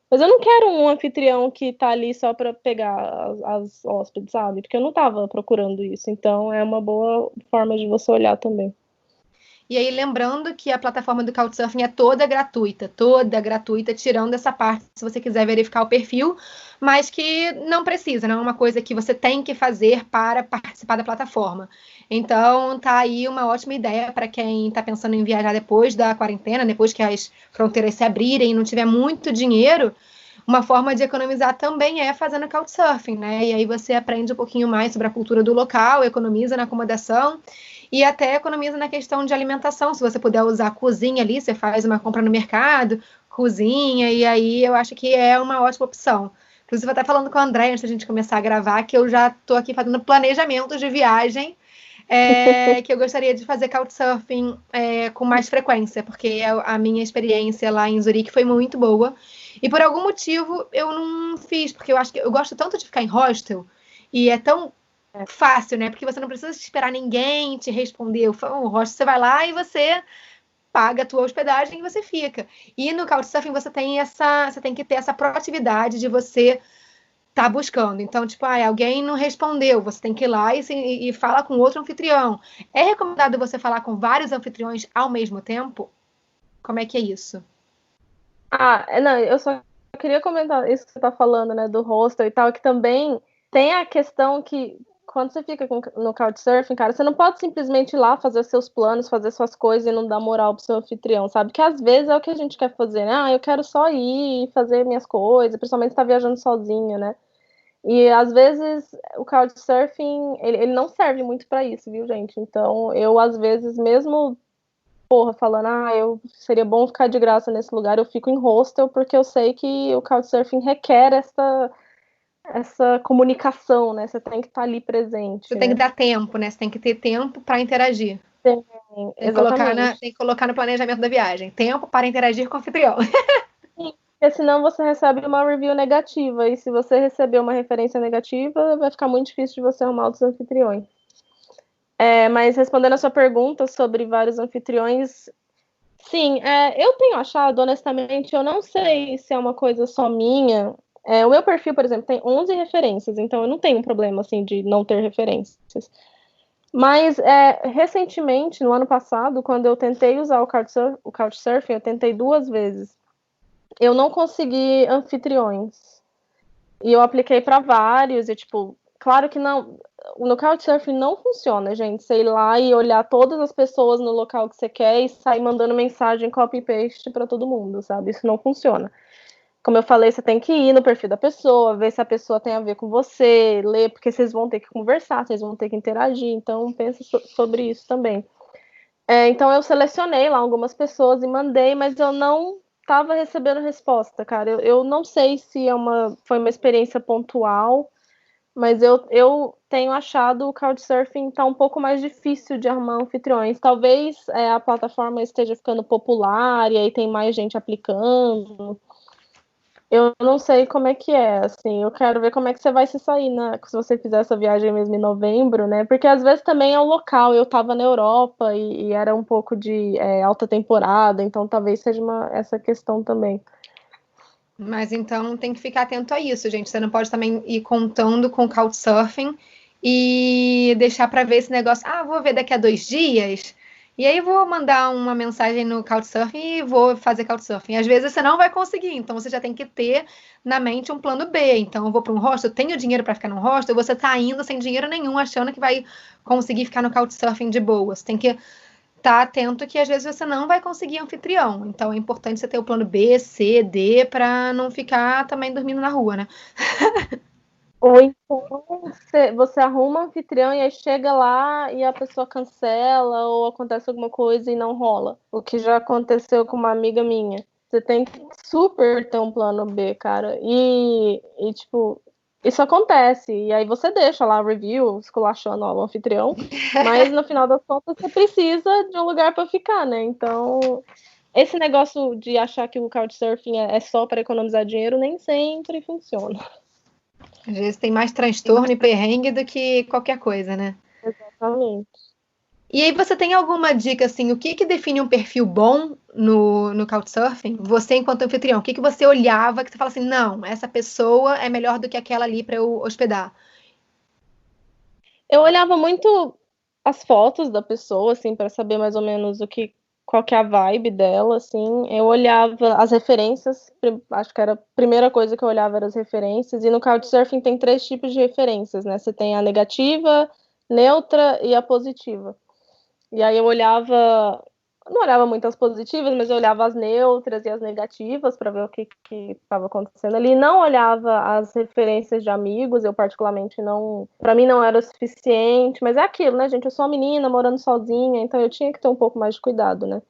Mas eu não quero um anfitrião que tá ali só para pegar as hóspedes, sabe? Porque eu não tava procurando isso. Então é uma boa forma de você olhar também. e aí, lembrando que a plataforma do Couchsurfing é toda gratuita, tirando essa parte se você quiser verificar o perfil, mas que não precisa, não é uma coisa que você tem que fazer para participar da plataforma. Então, tá aí uma ótima ideia para quem está pensando em viajar depois da quarentena, depois que as fronteiras se abrirem e não tiver muito dinheiro. Uma forma de economizar também é fazendo Couchsurfing, né? E aí você aprende um pouquinho mais sobre a cultura do local, economiza na acomodação e até economiza na questão de alimentação. Se você puder usar a cozinha ali, você faz uma compra no mercado, cozinha, e aí eu acho que é uma ótima opção. Inclusive, eu até falando com a André antes da gente começar a gravar, que eu já estou aqui fazendo planejamentos de viagem, que eu gostaria de fazer Couchsurfing com mais frequência, porque a minha experiência lá em Zurique foi muito boa. E por algum motivo eu não fiz, porque eu acho que eu gosto tanto de ficar em hostel, e é tão fácil, né? Porque você não precisa esperar ninguém te responder. O hostel você vai lá e você paga a tua hospedagem e você fica. E no Couchsurfing você tem que ter essa proatividade de você tá buscando. Então, tipo, alguém não respondeu, você tem que ir lá e falar com outro anfitrião. É recomendado você falar com vários anfitriões ao mesmo tempo? Como é que é isso? Não, eu só queria comentar isso que você tá falando, né, do hostel e tal, que também tem a questão que quando você fica no Couchsurfing, cara, você não pode simplesmente ir lá fazer seus planos, fazer suas coisas e não dar moral pro seu anfitrião, sabe? Que às vezes é o que a gente quer fazer, né? Ah, eu quero só ir e fazer minhas coisas, principalmente se tá viajando sozinha, né? E às vezes o Couchsurfing, ele não serve muito pra isso, viu, gente? Então, eu às vezes mesmo, porra, falando, seria bom ficar de graça nesse lugar, eu fico em hostel, porque eu sei que o Couchsurfing requer essa comunicação, né? Você tem que estar ali presente, Você tem que né? dar tempo, né? Você tem que ter tempo para interagir. Tem, exatamente. Tem que colocar no planejamento da viagem. Tempo para interagir com o anfitrião. Sim, porque senão você recebe uma review negativa, e se você receber uma referência negativa, vai ficar muito difícil de você arrumar outros anfitriões. Mas respondendo a sua pergunta sobre vários anfitriões, sim, eu tenho achado, honestamente, eu não sei se é uma coisa só minha. O meu perfil, por exemplo, tem 11 referências, então eu não tenho um problema assim de não ter referências. Mas recentemente, no ano passado, quando eu tentei usar o Couchsurfing, eu tentei 2 vezes. Eu não consegui anfitriões. E eu apliquei para vários, e tipo, claro que não. No Couchsurfing não funciona, gente. Você ir lá e olhar todas as pessoas no local que você quer e sair mandando mensagem copy-paste para todo mundo, sabe? Isso não funciona. Como eu falei, você tem que ir no perfil da pessoa, ver se a pessoa tem a ver com você, ler, porque vocês vão ter que conversar, vocês vão ter que interagir, então pensa sobre isso também. Então eu selecionei lá algumas pessoas e mandei, mas eu não estava recebendo resposta, cara. Eu não sei se foi uma experiência pontual, mas eu tenho achado o Couchsurfing tá um pouco mais difícil de arrumar anfitriões. Talvez a plataforma esteja ficando popular e aí tem mais gente aplicando. Eu não sei como é que é, assim, eu quero ver como é que você vai se sair, né, se você fizer essa viagem mesmo em novembro, né, porque às vezes também é o local, eu tava na Europa e era um pouco de alta temporada, então talvez seja essa questão também. Mas então tem que ficar atento a isso, gente. Você não pode também ir contando com o Couchsurfing e deixar para ver esse negócio. Ah, vou ver daqui a 2 dias. E aí vou mandar uma mensagem no Couchsurfing e vou fazer Couchsurfing. Às vezes você não vai conseguir, então você já tem que ter na mente um plano B. Então eu vou para um hostel, eu tenho dinheiro para ficar num hostel, você tá indo sem dinheiro nenhum, achando que vai conseguir ficar no Couchsurfing de boa. Você tem que tá atento que às vezes você não vai conseguir anfitrião. Então é importante você ter o plano B, C, D, para não ficar também dormindo na rua, né? Ou então você arruma um anfitrião e aí chega lá e a pessoa cancela ou acontece alguma coisa e não rola. O que já aconteceu com uma amiga minha. Você tem que super ter um plano B, cara. Tipo, isso acontece. E aí você deixa lá a review, esculachando o anfitrião. Mas no final das contas você precisa de um lugar para ficar, né? Então, esse negócio de achar que o Couchsurfing é só para economizar dinheiro nem sempre funciona. Às vezes tem mais transtorno e perrengue do que qualquer coisa, né? Exatamente. E aí você tem alguma dica, assim, o que define um perfil bom no Couchsurfing? Você, enquanto anfitrião, o que você olhava que você fala assim, não, essa pessoa é melhor do que aquela ali para eu hospedar? Eu olhava muito as fotos da pessoa, assim, para saber mais ou menos qual que é a vibe dela, assim. Eu olhava as referências, acho que era a primeira coisa que eu olhava eram as referências, e no Couchsurfing tem 3 tipos de referências, né? Você tem a negativa, neutra e a positiva. E aí eu não olhava muito as positivas, mas eu olhava as neutras e as negativas para ver o que estava acontecendo ali. Não olhava as referências de amigos, eu particularmente não, para mim não era o suficiente, mas é aquilo, né, gente? Eu sou uma menina morando sozinha, então eu tinha que ter um pouco mais de cuidado, né?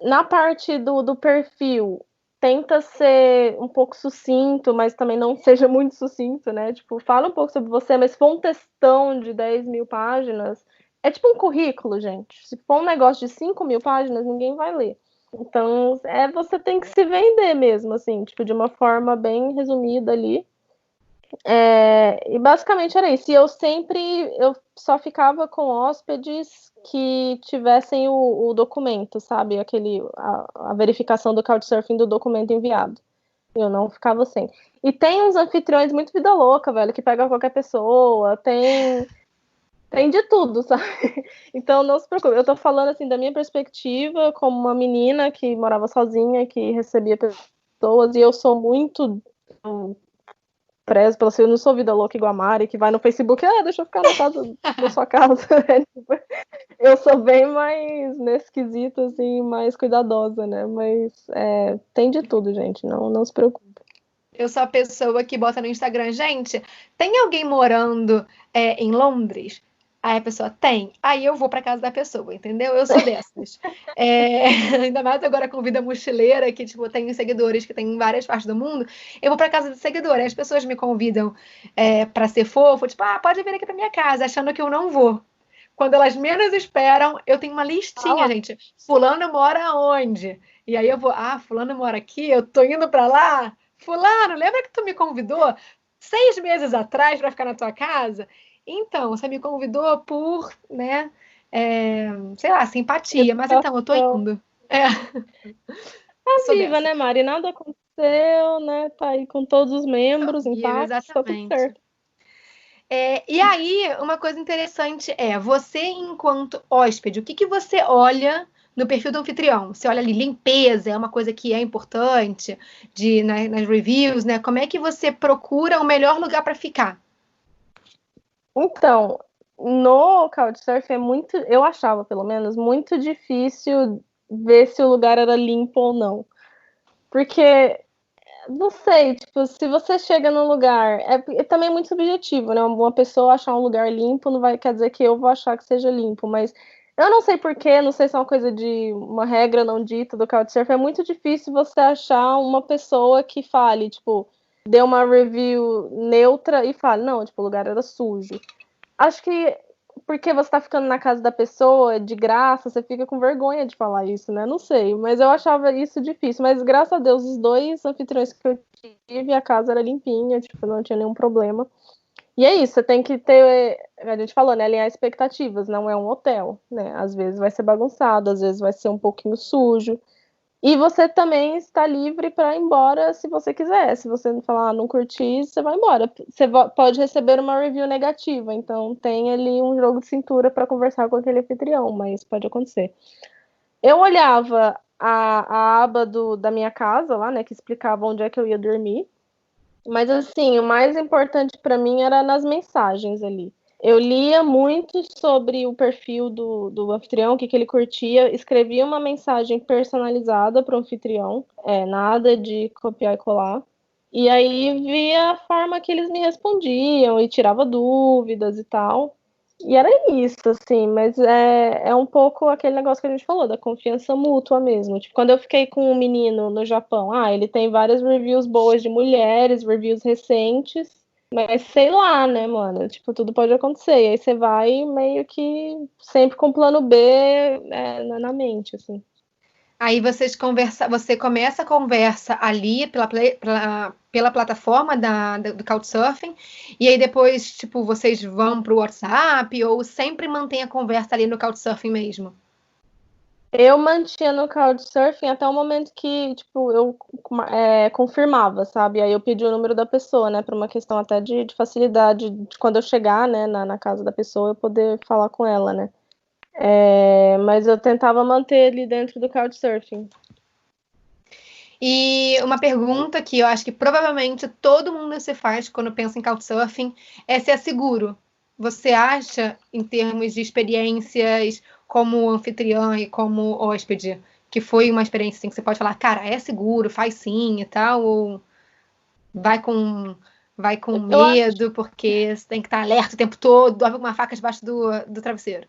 Na parte do perfil, tenta ser um pouco sucinto, mas também não seja muito sucinto, né? Tipo, fala um pouco sobre você, mas se for um textão de 10 mil páginas, é tipo um currículo, gente. Se for um negócio de 5 mil páginas, ninguém vai ler. Então, você tem que se vender mesmo, assim, tipo, de uma forma bem resumida ali. E basicamente era isso. E eu só ficava com hóspedes que tivessem o documento, sabe? A verificação do Couchsurfing do documento enviado. Eu não ficava sem. E tem uns anfitriões muito vida louca, velho, que pega qualquer pessoa, tem de tudo, sabe? Então não se preocupe. Eu tô falando assim da minha perspectiva como uma menina que morava sozinha, que recebia pessoas, e eu sou muito prezo pela eu não sou vida louca igual a Mari, que vai no Facebook, deixa eu ficar na casa da sua casa. Eu sou bem mais nesse quesito, assim, mais cuidadosa, né? Mas tem de tudo, gente, não se preocupe. Eu sou a pessoa que bota no Instagram, gente, tem alguém morando em Londres? Aí a pessoa tem. Aí eu vou para casa da pessoa, entendeu? Eu sou dessas. Ainda mais agora com vida mochileira, que tipo, tenho seguidores que tem em várias partes do mundo. Eu vou para casa de seguidor. Aí as pessoas me convidam para ser fofo, tipo, pode vir aqui para minha casa, achando que eu não vou. Quando elas menos esperam, eu tenho uma listinha, gente. Fulano mora onde? E aí eu vou, fulano mora aqui, eu tô indo para lá. Fulano, lembra que tu me convidou 6 meses atrás para ficar na tua casa? Então, você me convidou por, né, sei lá, simpatia. Mas então, eu tô indo. Tá viva, né, Mari? Nada aconteceu, né? Tá aí com todos os membros intactos, tá tudo certo. E aí, uma coisa interessante você enquanto hóspede, o que você olha no perfil do anfitrião? Você olha ali, limpeza, é uma coisa que é importante nas reviews, né? Como é que você procura o melhor lugar para ficar? Então, no Couchsurfing eu achava, pelo menos, muito difícil ver se o lugar era limpo ou não. Porque, não sei, tipo, se você chega num lugar, é também muito subjetivo, né? Uma pessoa achar um lugar limpo não quer dizer que eu vou achar que seja limpo, mas eu não sei porquê, não sei se é uma coisa de uma regra não dita do Couchsurfing, é muito difícil você achar uma pessoa que fale, tipo, dê uma review neutra e fale, não, tipo, o lugar era sujo. Acho que porque você tá ficando na casa da pessoa de graça, você fica com vergonha de falar isso, né? Não sei, mas eu achava isso difícil. Mas graças a Deus, os 2 anfitriões que eu tive, a casa era limpinha, tipo, não tinha nenhum problema. E é isso, você tem que ter, a gente falou, né, alinhar expectativas, não é um hotel, né? Às vezes vai ser bagunçado, às vezes vai ser um pouquinho sujo. E você também está livre para ir embora se você quiser. Se você não falar, não curtir, você vai embora. Você pode receber uma review negativa, então tem ali um jogo de cintura para conversar com aquele anfitrião, mas pode acontecer. Eu olhava a aba da minha casa lá, né, que explicava onde é que eu ia dormir. Mas assim, o mais importante para mim era nas mensagens ali. Eu lia muito sobre o perfil do anfitrião, o que ele curtia, escrevia uma mensagem personalizada para o anfitrião, nada de copiar e colar. E aí via a forma que eles me respondiam e tirava dúvidas e tal. E era isso, assim, mas é um pouco aquele negócio que a gente falou, da confiança mútua mesmo. Tipo, quando eu fiquei com um menino no Japão, ele tem várias reviews boas de mulheres, reviews recentes, mas sei lá, né, mano? Tipo, tudo pode acontecer. E aí você vai meio que sempre com plano B na mente, assim. Aí você começa a conversa ali pela plataforma do Couchsurfing, e aí depois, tipo, vocês vão para o WhatsApp ou sempre mantém a conversa ali no Couchsurfing mesmo? Eu mantinha no Couchsurfing até o momento que, tipo, eu confirmava, sabe? Aí eu pedi o número da pessoa, né? Por uma questão até de facilidade de quando eu chegar, né, na casa da pessoa, eu poder falar com ela, né? Mas eu tentava manter ele dentro do Couchsurfing. E uma pergunta que eu acho que provavelmente todo mundo se faz quando pensa em Couchsurfing é se é seguro. Você acha, em termos de experiências como anfitriã e como hóspede, que foi uma experiência assim, que você pode falar, cara, é seguro, faz sim e tal, ou vai com medo, porque você tem que estar alerta o tempo todo, dorme com uma faca debaixo do travesseiro?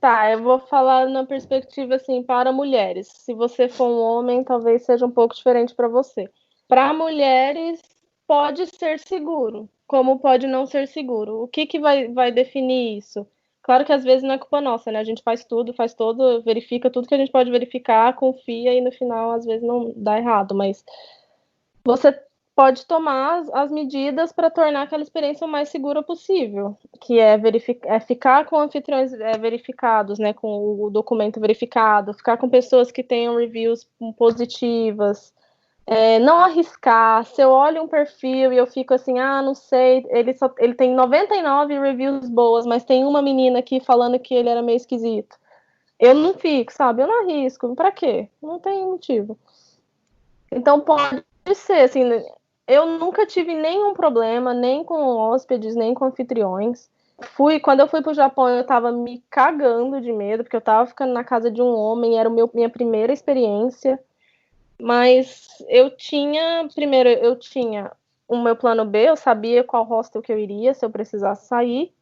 Tá, eu vou falar na perspectiva assim para mulheres. Se você for um homem, talvez seja um pouco diferente para você. Para mulheres, pode ser seguro, como pode não ser seguro. O que vai definir isso? Claro que às vezes não é culpa nossa, né? A gente faz tudo, verifica tudo que a gente pode verificar, confia e no final às vezes não dá errado, mas você pode tomar as medidas para tornar aquela experiência o mais segura possível, que é ficar com anfitriões verificados, né, com o documento verificado, ficar com pessoas que tenham reviews positivas, não arriscar. Se eu olho um perfil e eu fico assim, não sei, ele tem 99 reviews boas, mas tem uma menina aqui falando que ele era meio esquisito. Eu não fico, sabe? Eu não arrisco. Para quê? Não tem motivo. Então pode ser, assim, Eu nunca tive nenhum problema, nem com hóspedes, nem com anfitriões. Quando eu fui pro Japão, eu tava me cagando de medo, porque eu tava ficando na casa de um homem, era minha primeira experiência. Mas primeiro, eu tinha o meu plano B, eu sabia qual hostel que eu iria, se eu precisasse sair.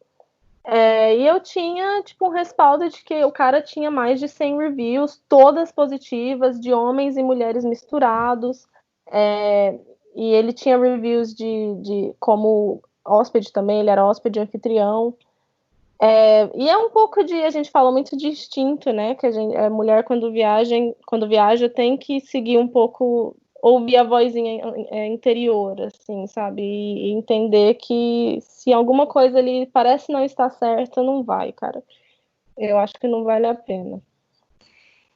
E eu tinha, tipo, um respaldo de que o cara tinha mais de 100 reviews, todas positivas, de homens e mulheres misturados. E ele tinha reviews de como hóspede também, ele era hóspede anfitrião. E é um pouco a gente fala muito de instinto, né? Que a mulher quando viaja tem que seguir um pouco, ouvir a vozinha interior, assim, sabe? E entender que se alguma coisa ali parece não estar certa, não vai, cara. Eu acho que não vale a pena.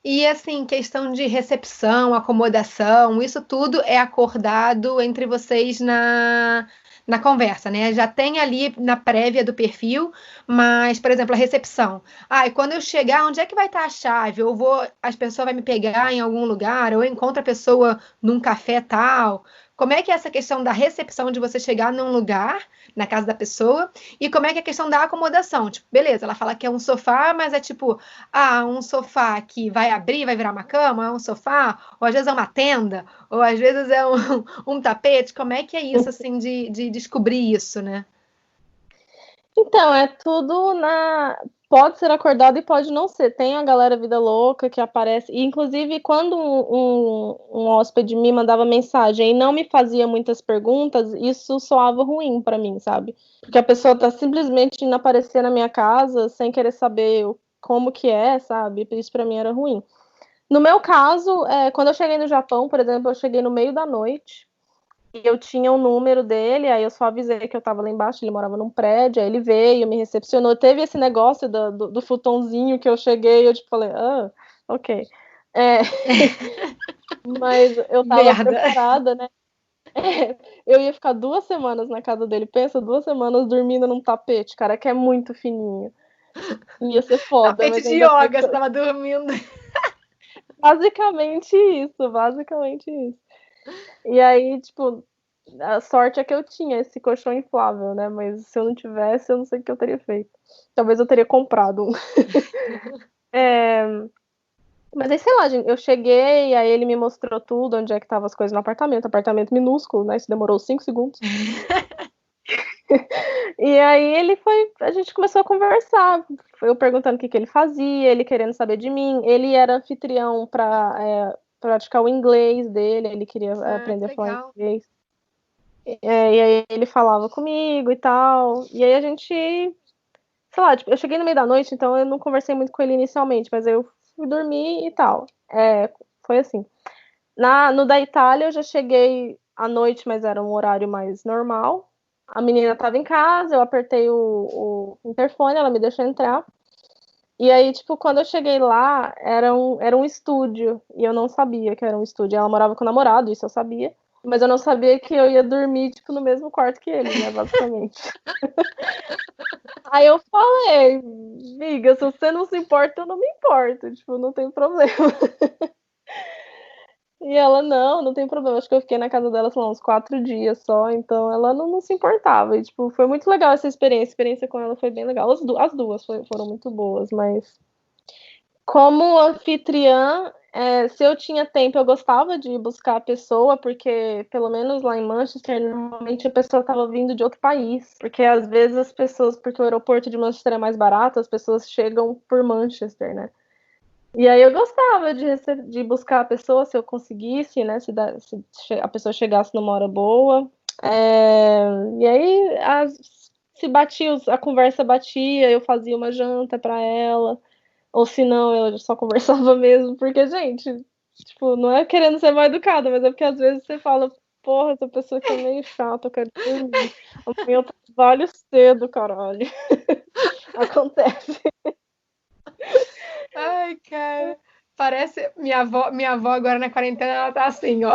E assim, questão de recepção, acomodação, isso tudo é acordado entre vocês na conversa, né? Já tem ali na prévia do perfil, mas, por exemplo, a recepção. E quando eu chegar, onde é que vai estar a chave? As pessoas vão me pegar em algum lugar, ou eu encontro a pessoa num café tal. Como é que é essa questão da recepção de você chegar num lugar, na casa da pessoa, e como é que é a questão da acomodação? Tipo, beleza, ela fala que é um sofá, mas é tipo, um sofá que vai abrir, vai virar uma cama, é um sofá, ou às vezes é uma tenda, ou às vezes é um tapete. Como é que é isso, assim, de descobrir isso, né? Então, é tudo pode ser acordado e pode não ser. Tem a galera vida louca que aparece. E, inclusive, quando um hóspede me mandava mensagem e não me fazia muitas perguntas, isso soava ruim para mim, sabe? Porque a pessoa tá simplesmente indo aparecer na minha casa sem querer saber como que é, sabe? Isso para mim era ruim. No meu caso, quando eu cheguei no Japão, por exemplo, eu cheguei no meio da noite. E eu tinha o número dele, aí eu só avisei que eu tava lá embaixo, ele morava num prédio, aí ele veio, me recepcionou. Teve esse negócio do futonzinho que eu cheguei, eu tipo falei, ok. Mas eu tava Merda. preparada, né? Eu ia ficar 2 semanas na casa dele. Pensa, 2 semanas dormindo num tapete, cara, que é muito fininho. Ia ser foda, Tapete mas de ainda bem yoga, que você tava dormindo. basicamente isso, basicamente isso. E aí, tipo, a sorte é que eu tinha esse colchão inflável, né? Mas se eu não tivesse, eu não sei o que eu teria feito. Talvez eu teria comprado um. Mas aí, sei lá, gente, eu cheguei, aí ele me mostrou tudo, onde é que estavam as coisas no apartamento minúsculo, né? Isso demorou 5 segundos. E aí a gente começou a conversar, eu perguntando o que ele fazia, ele querendo saber de mim. Ele era anfitrião para praticar o inglês dele, ele queria Que aprender a falar legal. inglês. E aí ele falava comigo e tal. E aí a gente, sei lá, tipo, eu cheguei no meio da noite, então eu não conversei muito com ele inicialmente, mas aí eu fui dormir e tal. Foi assim. No da Itália eu já cheguei à noite, mas era um horário mais normal. A menina estava em casa, eu apertei o interfone, ela me deixou entrar. E aí, tipo, quando eu cheguei lá, era um estúdio, e eu não sabia que era um estúdio. Ela morava com o namorado, isso eu sabia. Mas eu não sabia que eu ia dormir, tipo, no mesmo quarto que ele, né, basicamente. Aí eu falei, amiga, se você não se importa, eu não me importo, tipo, não tem problema. E ela, não tem problema. Acho que eu fiquei na casa dela, sei lá, uns 4 dias só, então ela não se importava. E, tipo, foi muito legal essa experiência. A experiência com ela foi bem legal. As duas foram muito boas, mas como anfitriã, se eu tinha tempo, eu gostava de buscar a pessoa, porque pelo menos lá em Manchester, normalmente a pessoa estava vindo de outro país. Porque às vezes porque o aeroporto de Manchester é mais barato, as pessoas chegam por Manchester, né? E aí eu gostava de buscar a pessoa, se eu conseguisse, né? Se a pessoa chegasse numa hora boa. E aí se batia, a conversa batia, eu fazia uma janta para ela. Ou se não, eu só conversava mesmo, porque, gente, tipo, não é querendo ser mal educada, mas é porque às vezes você fala, porra, essa pessoa aqui é meio chata, eu quero dormir. Amanhã eu trabalho cedo, caralho. Acontece. Ai, cara. Parece minha avó agora na quarentena, ela tá assim, ó.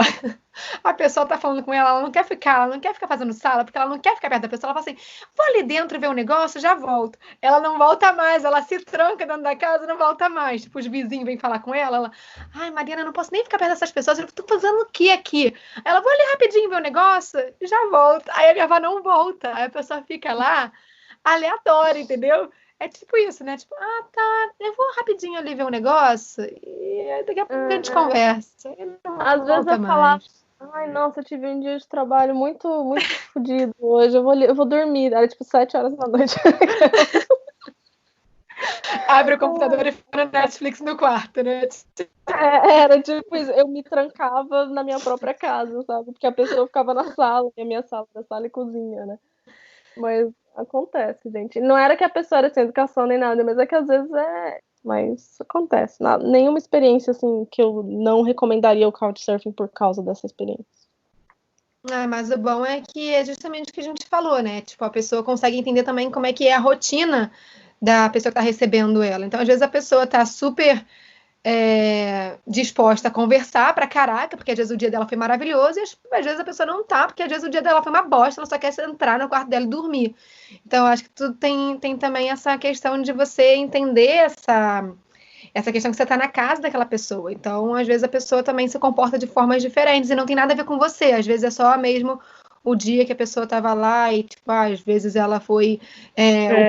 A pessoa tá falando com ela não quer ficar fazendo sala, porque ela não quer ficar perto da pessoa. Ela fala assim, vou ali dentro ver um negócio, já volto. Ela não volta mais, ela se tranca dentro da casa, não volta mais. Tipo, os vizinhos vêm falar com ela, ai, Mariana, não posso nem ficar perto dessas pessoas, eu tô fazendo o que aqui? Ela, vou ali rapidinho ver um negócio, já volto. Aí a minha avó não volta, aí a pessoa fica lá, aleatória, entendeu? É tipo isso, né? Tipo, tá, eu vou rapidinho ali ver um negócio e daqui a pouco a gente conversa. Às vezes eu falava, ai, nossa, eu tive um dia de trabalho muito, muito fodido hoje, eu vou dormir. Era tipo 7 horas da noite. Abre o computador e fica no Netflix no quarto, né? Era tipo isso, eu me trancava na minha própria casa, sabe? Porque a pessoa ficava na sala, e a minha sala era sala e cozinha, né? Mas acontece, gente. Não era que a pessoa era sem educação nem nada, mas é que às vezes Mas acontece. Nenhuma experiência, assim, que eu não recomendaria o Couchsurfing por causa dessa experiência. Mas o bom é que é justamente o que a gente falou, né? Tipo, a pessoa consegue entender também como é que é a rotina da pessoa que está recebendo ela. Então, às vezes, a pessoa está super disposta a conversar pra caraca, porque às vezes o dia dela foi maravilhoso, e às vezes a pessoa não tá, porque às vezes o dia dela foi uma bosta, ela só quer entrar no quarto dela e dormir. Então, eu acho que tudo tem também essa questão de você entender essa questão que você está na casa daquela pessoa. Então, às vezes a pessoa também se comporta de formas diferentes e não tem nada a ver com você. Às vezes é só mesmo o dia que a pessoa estava lá e, tipo, às vezes ela foi...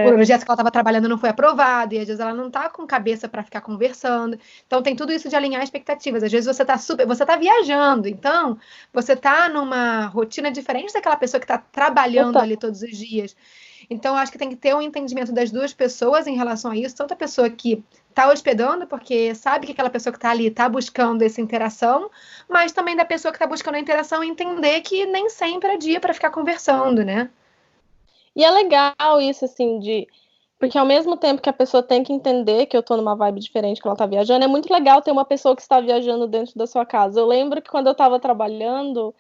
o projeto que ela estava trabalhando não foi aprovado e às vezes ela não está com cabeça para ficar conversando. Então, tem tudo isso de alinhar expectativas. Às vezes você está viajando, então você está numa rotina diferente daquela pessoa que está trabalhando ali todos os dias. Então, acho que tem que ter um entendimento das duas pessoas em relação a isso, tanto a pessoa que está hospedando, porque sabe que aquela pessoa que está ali está buscando essa interação, mas também da pessoa que está buscando a interação entender que nem sempre é dia para ficar conversando, né? E é legal isso, assim, porque ao mesmo tempo que a pessoa tem que entender que eu tô numa vibe diferente que ela tá viajando, é muito legal ter uma pessoa que está viajando dentro da sua casa. Eu lembro que quando eu tava trabalhando,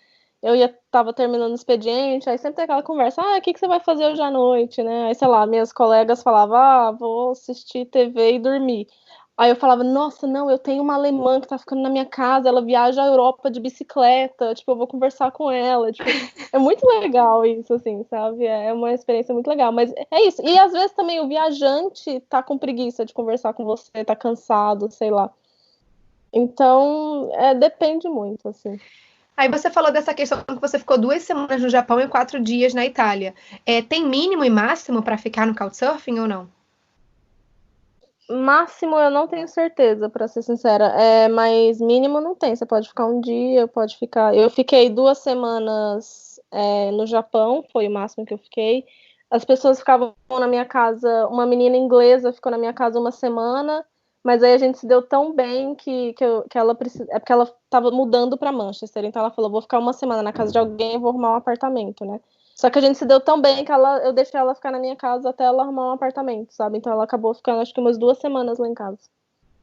tava terminando o expediente, aí sempre tem aquela conversa, o que você vai fazer hoje à noite, né? Aí, sei lá, minhas colegas falavam, vou assistir TV e dormir. Aí eu falava, nossa, não, eu tenho uma alemã que tá ficando na minha casa, ela viaja à Europa de bicicleta, tipo, eu vou conversar com ela, tipo, é muito legal isso, assim, sabe? É uma experiência muito legal, mas é isso. E às vezes também o viajante tá com preguiça de conversar com você, tá cansado, sei lá. Então, depende muito, assim. Aí você falou dessa questão que você ficou 2 semanas no Japão e 4 dias na Itália. Tem mínimo e máximo para ficar no Couchsurfing ou não? Máximo eu não tenho certeza, para ser sincera. Mas mínimo não tem. Você pode ficar um dia, pode ficar. Eu fiquei 2 semanas no Japão, foi o máximo que eu fiquei. As pessoas ficavam na minha casa, uma menina inglesa ficou na minha casa 1 semana, mas aí a gente se deu tão bem que ela precisa. É porque ela estava mudando para Manchester, então ela falou: vou ficar 1 semana na casa de alguém e vou arrumar um apartamento, né? Só que a gente se deu tão bem que eu deixei ela ficar na minha casa até ela arrumar um apartamento, sabe? Então ela acabou ficando, acho que umas 2 semanas lá em casa.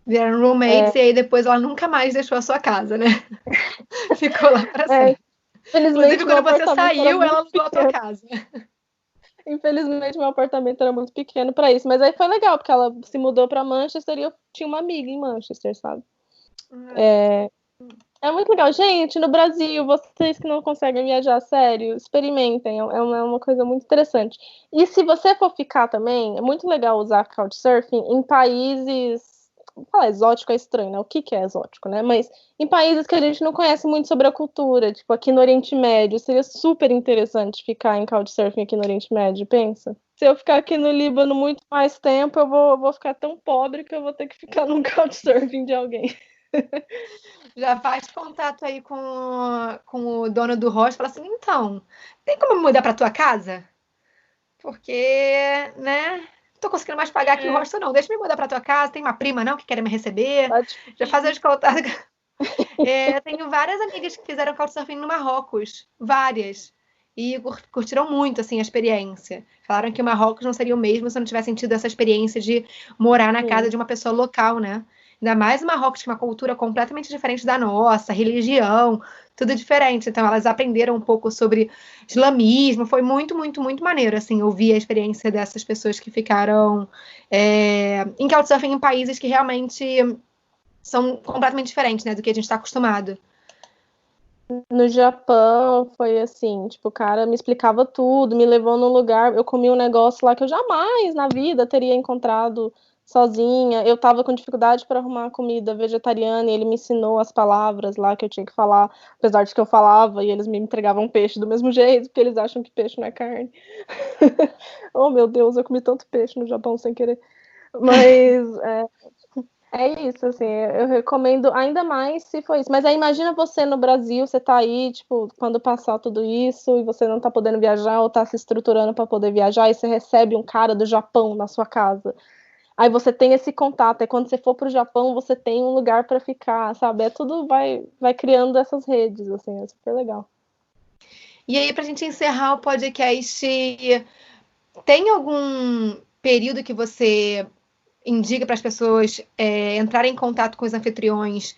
Vieram roommates e aí depois ela nunca mais deixou a sua casa, né? Ficou lá pra sempre. Inclusive, quando você saiu, ela alugou a tua casa. Infelizmente, meu apartamento era muito pequeno para isso. Mas aí foi legal, porque ela se mudou para Manchester e eu tinha uma amiga em Manchester, sabe? É muito legal. Gente, no Brasil, vocês que não conseguem viajar, sério, experimentem. É uma coisa muito interessante. E se você for ficar também, é muito legal usar Couchsurfing em países... Falar exótico é estranho, né? O que é exótico, né? Mas em países que a gente não conhece muito sobre a cultura, tipo aqui no Oriente Médio, seria super interessante ficar em Couchsurfing aqui no Oriente Médio, pensa? Se eu ficar aqui no Líbano muito mais tempo, eu vou ficar tão pobre que eu vou ter que ficar num Couchsurfing de alguém. Já faz contato aí com o dono do hostel, fala assim, então, tem como me mudar para tua casa? Porque, né, tô conseguindo mais pagar aqui o hostel, não. Deixa eu me mudar para tua casa, tem uma prima, não, que quer me receber. Já faz as contatos. Tenho várias amigas que fizeram Couchsurfing no Marrocos, várias. E curtiram muito, assim, a experiência. Falaram que o Marrocos não seria o mesmo se não tivesse tido essa experiência de morar na casa de uma pessoa local, né? Ainda mais o Marrocos, que é uma cultura completamente diferente da nossa, religião, tudo diferente. Então, elas aprenderam um pouco sobre islamismo. Foi muito, muito maneiro, assim, ouvir a experiência dessas pessoas que ficaram em Couchsurfing em países que realmente são completamente diferentes, né, do que a gente está acostumado. No Japão foi assim, tipo, o cara me explicava tudo, me levou num lugar, eu comi um negócio lá que eu jamais na vida teria encontrado sozinha. Eu tava com dificuldade para arrumar comida vegetariana e ele me ensinou as palavras lá que eu tinha que falar, apesar de que eu falava e eles me entregavam peixe do mesmo jeito, porque eles acham que peixe não é carne. Oh, meu Deus, eu comi tanto peixe no Japão sem querer. Mas é isso, assim, eu recomendo ainda mais se for isso. Mas aí imagina você no Brasil, você tá aí, tipo, quando passar tudo isso e você não tá podendo viajar ou tá se estruturando para poder viajar e você recebe um cara do Japão na sua casa. Aí você tem esse contato, aí quando você for pro Japão, você tem um lugar para ficar, sabe? É tudo vai criando essas redes, assim, é super legal. E aí, pra gente encerrar o podcast, tem algum período que você indica para as pessoas entrarem em contato com os anfitriões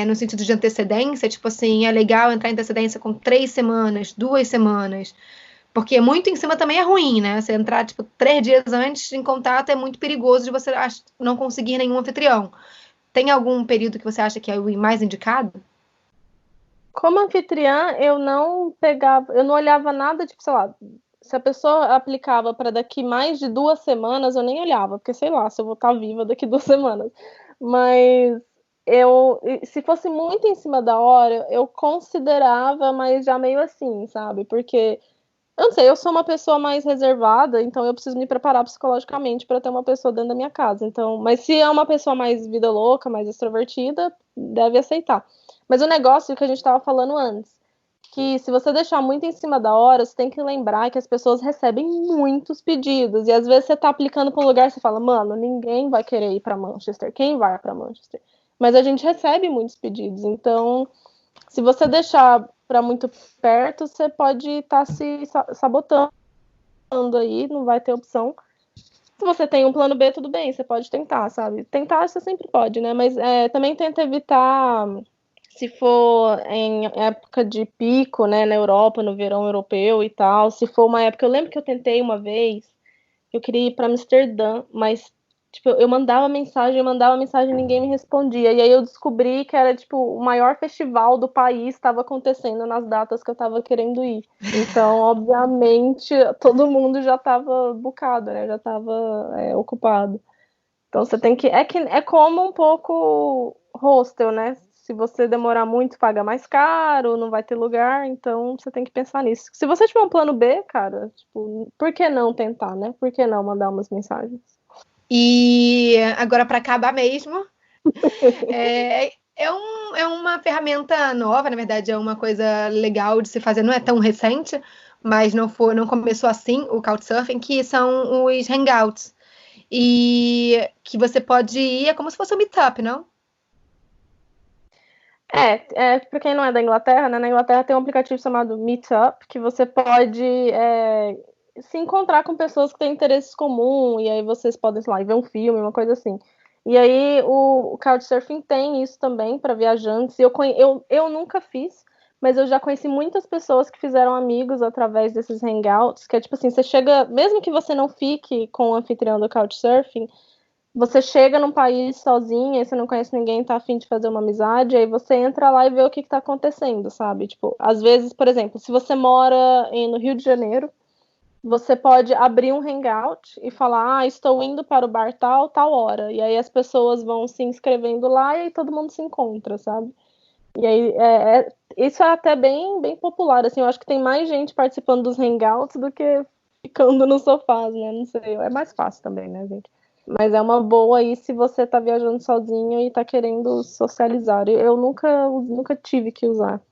no sentido de antecedência? Tipo assim, é legal entrar em antecedência com 3 semanas, 2 semanas, porque muito em cima também é ruim, né? Você entrar, tipo, 3 dias antes em contato é muito perigoso de você não conseguir nenhum anfitrião. Tem algum período que você acha que é o mais indicado? Como anfitriã, eu não pegava, eu não olhava nada, tipo, sei lá, se a pessoa aplicava para daqui mais de 2 semanas, eu nem olhava, porque sei lá, se eu vou estar viva daqui 2 semanas. Mas se fosse muito em cima da hora, eu considerava, mas já meio assim, sabe? Porque eu não sei, eu sou uma pessoa mais reservada, então eu preciso me preparar psicologicamente para ter uma pessoa dentro da minha casa. Então, mas se é uma pessoa mais vida louca, mais extrovertida, deve aceitar. Mas o negócio que a gente estava falando antes, que se você deixar muito em cima da hora, você tem que lembrar que as pessoas recebem muitos pedidos e às vezes você tá aplicando para um lugar, você fala, mano, ninguém vai querer ir para Manchester. Quem vai para Manchester? Mas a gente recebe muitos pedidos, então se você deixar para muito perto, você pode estar se sabotando aí, não vai ter opção. Se você tem um plano B, tudo bem, você pode tentar, sabe? Tentar você sempre pode, né? Mas também tenta evitar, se for em época de pico, né, na Europa, no verão europeu e tal, se for uma época, eu lembro que eu tentei uma vez, eu queria ir para Amsterdã, mas tipo, eu mandava mensagem e ninguém me respondia. E aí eu descobri que era tipo o maior festival do país estava acontecendo nas datas que eu estava querendo ir. Então, obviamente, todo mundo já estava bucado, né? Já estava ocupado. Então você tem que é como um pouco hostel, né? Se você demorar muito, paga mais caro, não vai ter lugar, então você tem que pensar nisso. Se você tiver um plano B, cara, tipo, por que não tentar, né? Por que não mandar umas mensagens? E agora, para acabar mesmo, é uma ferramenta nova, na verdade, é uma coisa legal de se fazer, não é tão recente, mas não começou assim o Couchsurfing, que são os hangouts. E que você pode ir, é como se fosse um meetup, não? Para quem não é da Inglaterra, né? Na Inglaterra tem um aplicativo chamado Meetup, que você pode se encontrar com pessoas que têm interesses comuns, e aí vocês podem, sei lá, ver um filme, uma coisa assim. E aí o Couchsurfing tem isso também para viajantes. Eu nunca fiz, mas eu já conheci muitas pessoas que fizeram amigos através desses hangouts, que é tipo assim, você chega, mesmo que você não fique com o anfitrião do Couchsurfing, você chega num país sozinha, você não conhece ninguém, tá afim de fazer uma amizade, aí você entra lá e vê o que tá acontecendo, sabe? Tipo, às vezes, por exemplo, se você mora no Rio de Janeiro, você pode abrir um hangout e falar, estou indo para o bar tal, tal hora. E aí as pessoas vão se inscrevendo lá e aí todo mundo se encontra, sabe? E aí isso é até bem, bem popular, assim, eu acho que tem mais gente participando dos hangouts do que ficando no sofá, né? Não sei, é mais fácil também, né, gente? Mas é uma boa aí se você tá viajando sozinho e tá querendo socializar. Eu nunca tive que usar.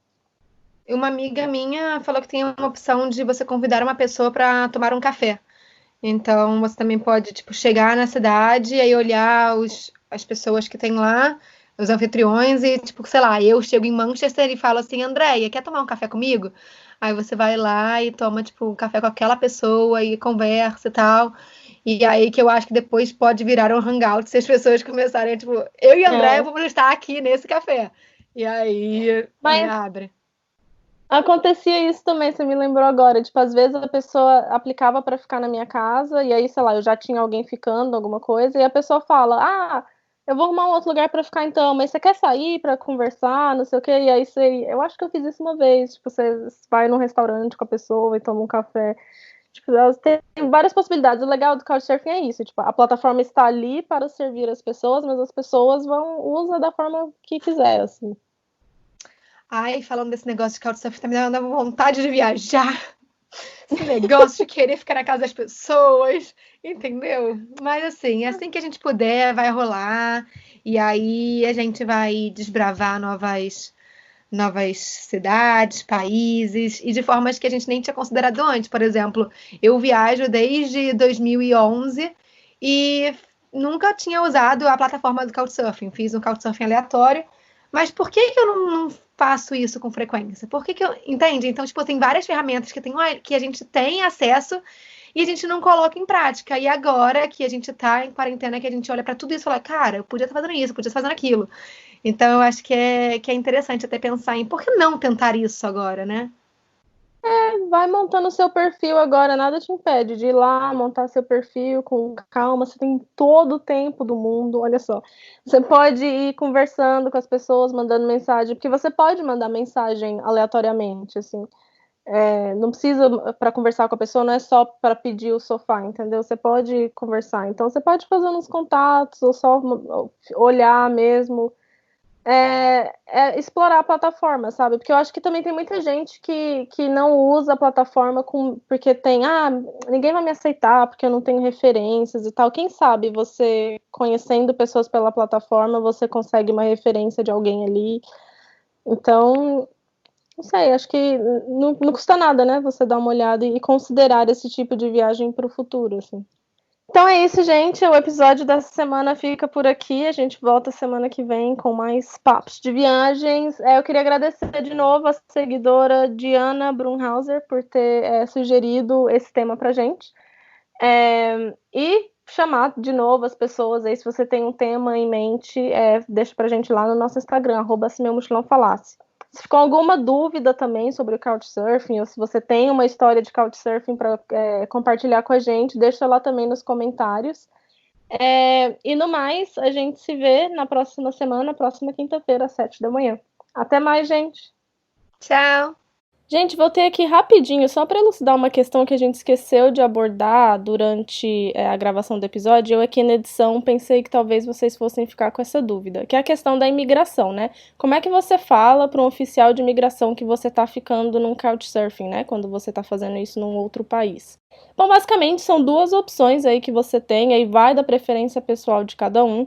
Uma amiga minha falou que tem uma opção de você convidar uma pessoa para tomar um café. Então, você também pode, tipo, chegar na cidade e aí olhar as pessoas que tem lá, os anfitriões, e, tipo, sei lá, eu chego em Manchester e falo assim, Andréia, quer tomar um café comigo? Aí você vai lá e toma, tipo, um café com aquela pessoa e conversa e tal. E aí que eu acho que depois pode virar um hangout se as pessoas começarem, tipo, eu e a Andréia É, vamos estar aqui nesse café. E aí, né, mas abre. acontecia isso também, você me lembrou agora. Tipo, às vezes a pessoa aplicava para ficar na minha casa, e aí, sei lá, eu já tinha alguém ficando, alguma coisa, e a pessoa fala: eu vou arrumar um outro lugar pra ficar então, mas você quer sair pra conversar, não sei o quê, e aí eu acho que eu fiz isso uma vez, tipo, você vai num restaurante com a pessoa e toma um café, tipo, tem várias possibilidades. O legal do Couchsurfing é isso, tipo, a plataforma está ali para servir as pessoas, mas as pessoas usam da forma que quiser, assim. Ai, falando desse negócio de Couchsurfing, tá me dando vontade de viajar. Esse negócio de querer ficar na casa das pessoas, entendeu? Mas assim que a gente puder, vai rolar. E aí a gente vai desbravar novas cidades, países, e de formas que a gente nem tinha considerado antes. Por exemplo, eu viajo desde 2011 e nunca tinha usado a plataforma do Couchsurfing. Fiz um Couchsurfing aleatório. Mas por que que eu não faço isso com frequência? Por que que eu... Entende? Então, tipo, tem várias ferramentas que a gente tem acesso e a gente não coloca em prática. E agora que a gente tá em quarentena, que a gente olha para tudo isso e fala, cara, eu podia estar fazendo isso, eu podia estar fazendo aquilo. Então, eu acho que é interessante até pensar em por que não tentar isso agora, né? Vai montando o seu perfil agora, nada te impede de ir lá, montar seu perfil com calma, você tem todo o tempo do mundo, olha só. Você pode ir conversando com as pessoas, mandando mensagem, porque você pode mandar mensagem aleatoriamente, assim. Não precisa, para conversar com a pessoa, não é só para pedir o sofá, entendeu? Você pode conversar. Então, você pode fazer uns contatos, ou só olhar mesmo, explorar a plataforma, sabe? Porque eu acho que também tem muita gente que não usa a plataforma porque ninguém vai me aceitar porque eu não tenho referências e tal. Quem sabe você, conhecendo pessoas pela plataforma, você consegue uma referência de alguém ali. Então, não sei, acho que não custa nada, né? Você dar uma olhada e considerar esse tipo de viagem para o futuro, assim. Então é isso, gente. O episódio dessa semana fica por aqui. A gente volta semana que vem com mais papos de viagens. Eu queria agradecer de novo a seguidora Diana Brunhauser por ter sugerido esse tema pra gente. E chamar de novo as pessoas aí, se você tem um tema em mente, deixa pra gente lá no nosso Instagram, @semelmochilãofalasse. Se ficou alguma dúvida também sobre o Couchsurfing, ou se você tem uma história de Couchsurfing para compartilhar com a gente, deixa lá também nos comentários. E no mais, a gente se vê na próxima semana, próxima quinta-feira, às 7 da manhã. Até mais, gente! Tchau! Gente, voltei aqui rapidinho, só para elucidar uma questão que a gente esqueceu de abordar durante a gravação do episódio. Eu aqui na edição pensei que talvez vocês fossem ficar com essa dúvida, que é a questão da imigração, né? Como é que você fala para um oficial de imigração que você tá ficando num Couchsurfing, né? Quando você tá fazendo isso num outro país. Bom, basicamente são duas opções aí que você tem, aí vai da preferência pessoal de cada um,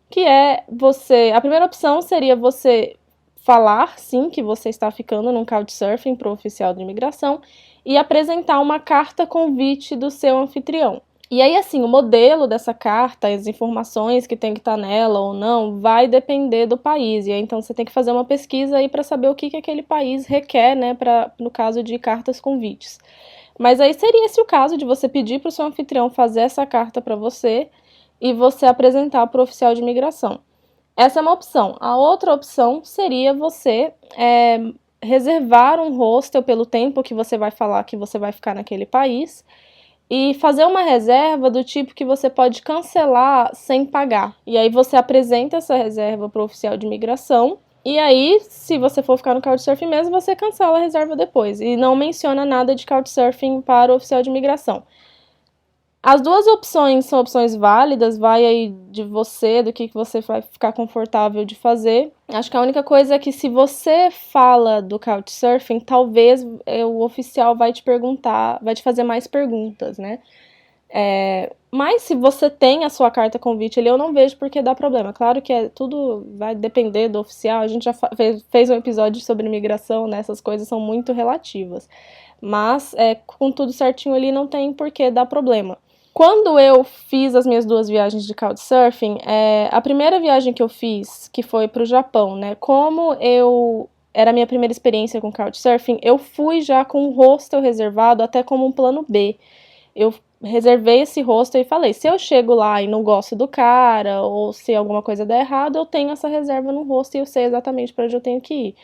que é você... A primeira opção seria você falar, sim, que você está ficando num Couchsurfing para o oficial de imigração e apresentar uma carta convite do seu anfitrião. E aí, assim, o modelo dessa carta, as informações que tem que estar nela ou não, vai depender do país. E aí, então, você tem que fazer uma pesquisa aí para saber o que aquele país requer, né, no caso de cartas convites. Mas aí seria esse o caso de você pedir para o seu anfitrião fazer essa carta para você e você apresentar para o oficial de imigração. Essa é uma opção. A outra opção seria você reservar um hostel pelo tempo que você vai falar que você vai ficar naquele país e fazer uma reserva do tipo que você pode cancelar sem pagar. E aí você apresenta essa reserva para o oficial de imigração e aí, se você for ficar no Couchsurfing mesmo, você cancela a reserva depois e não menciona nada de Couchsurfing para o oficial de imigração. As duas opções são opções válidas, vai aí de você, do que você vai ficar confortável de fazer. Acho que a única coisa é que se você fala do Couchsurfing, talvez o oficial vai te perguntar, vai te fazer mais perguntas, né? Mas se você tem a sua carta convite ali, eu não vejo por que dá problema. Claro que tudo vai depender do oficial, a gente já fez um episódio sobre imigração, né? Essas coisas são muito relativas. Mas com tudo certinho ali, não tem por que dar problema. Quando eu fiz as minhas 2 viagens de Couchsurfing, a primeira viagem que eu fiz, que foi para o Japão, né? Como era a minha primeira experiência com Couchsurfing, eu fui já com um hostel reservado, até como um plano B. Eu reservei esse hostel e falei, se eu chego lá e não gosto do cara, ou se alguma coisa der errado, eu tenho essa reserva no hostel e eu sei exatamente para onde eu tenho que ir.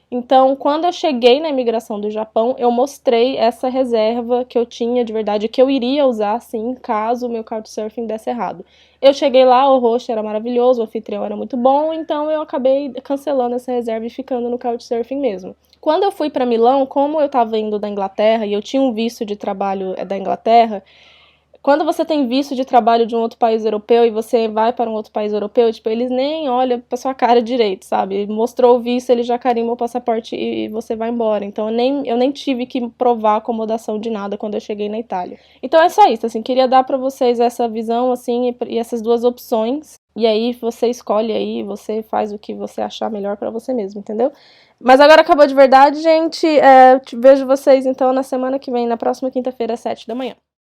Então, quando eu cheguei na imigração do Japão, eu mostrei essa reserva que eu tinha de verdade, que eu iria usar, sim, caso o meu Couchsurfing desse errado. Eu cheguei lá, o host era maravilhoso, o anfitrião era muito bom, então eu acabei cancelando essa reserva e ficando no Couchsurfing mesmo. Quando eu fui para Milão, como eu estava indo da Inglaterra e eu tinha um visto de trabalho da Inglaterra, quando você tem visto de trabalho de um outro país europeu e você vai para um outro país europeu, tipo, eles nem olham pra sua cara direito, sabe? Mostrou o visto, ele já carimba o passaporte e você vai embora. Então eu nem tive que provar acomodação de nada quando eu cheguei na Itália. Então é só isso, assim, queria dar pra vocês essa visão, assim, e essas duas opções. E aí você escolhe aí, você faz o que você achar melhor pra você mesmo, entendeu? Mas agora acabou de verdade, gente. Vejo vocês então na semana que vem, na próxima quinta-feira, às 7 da manhã.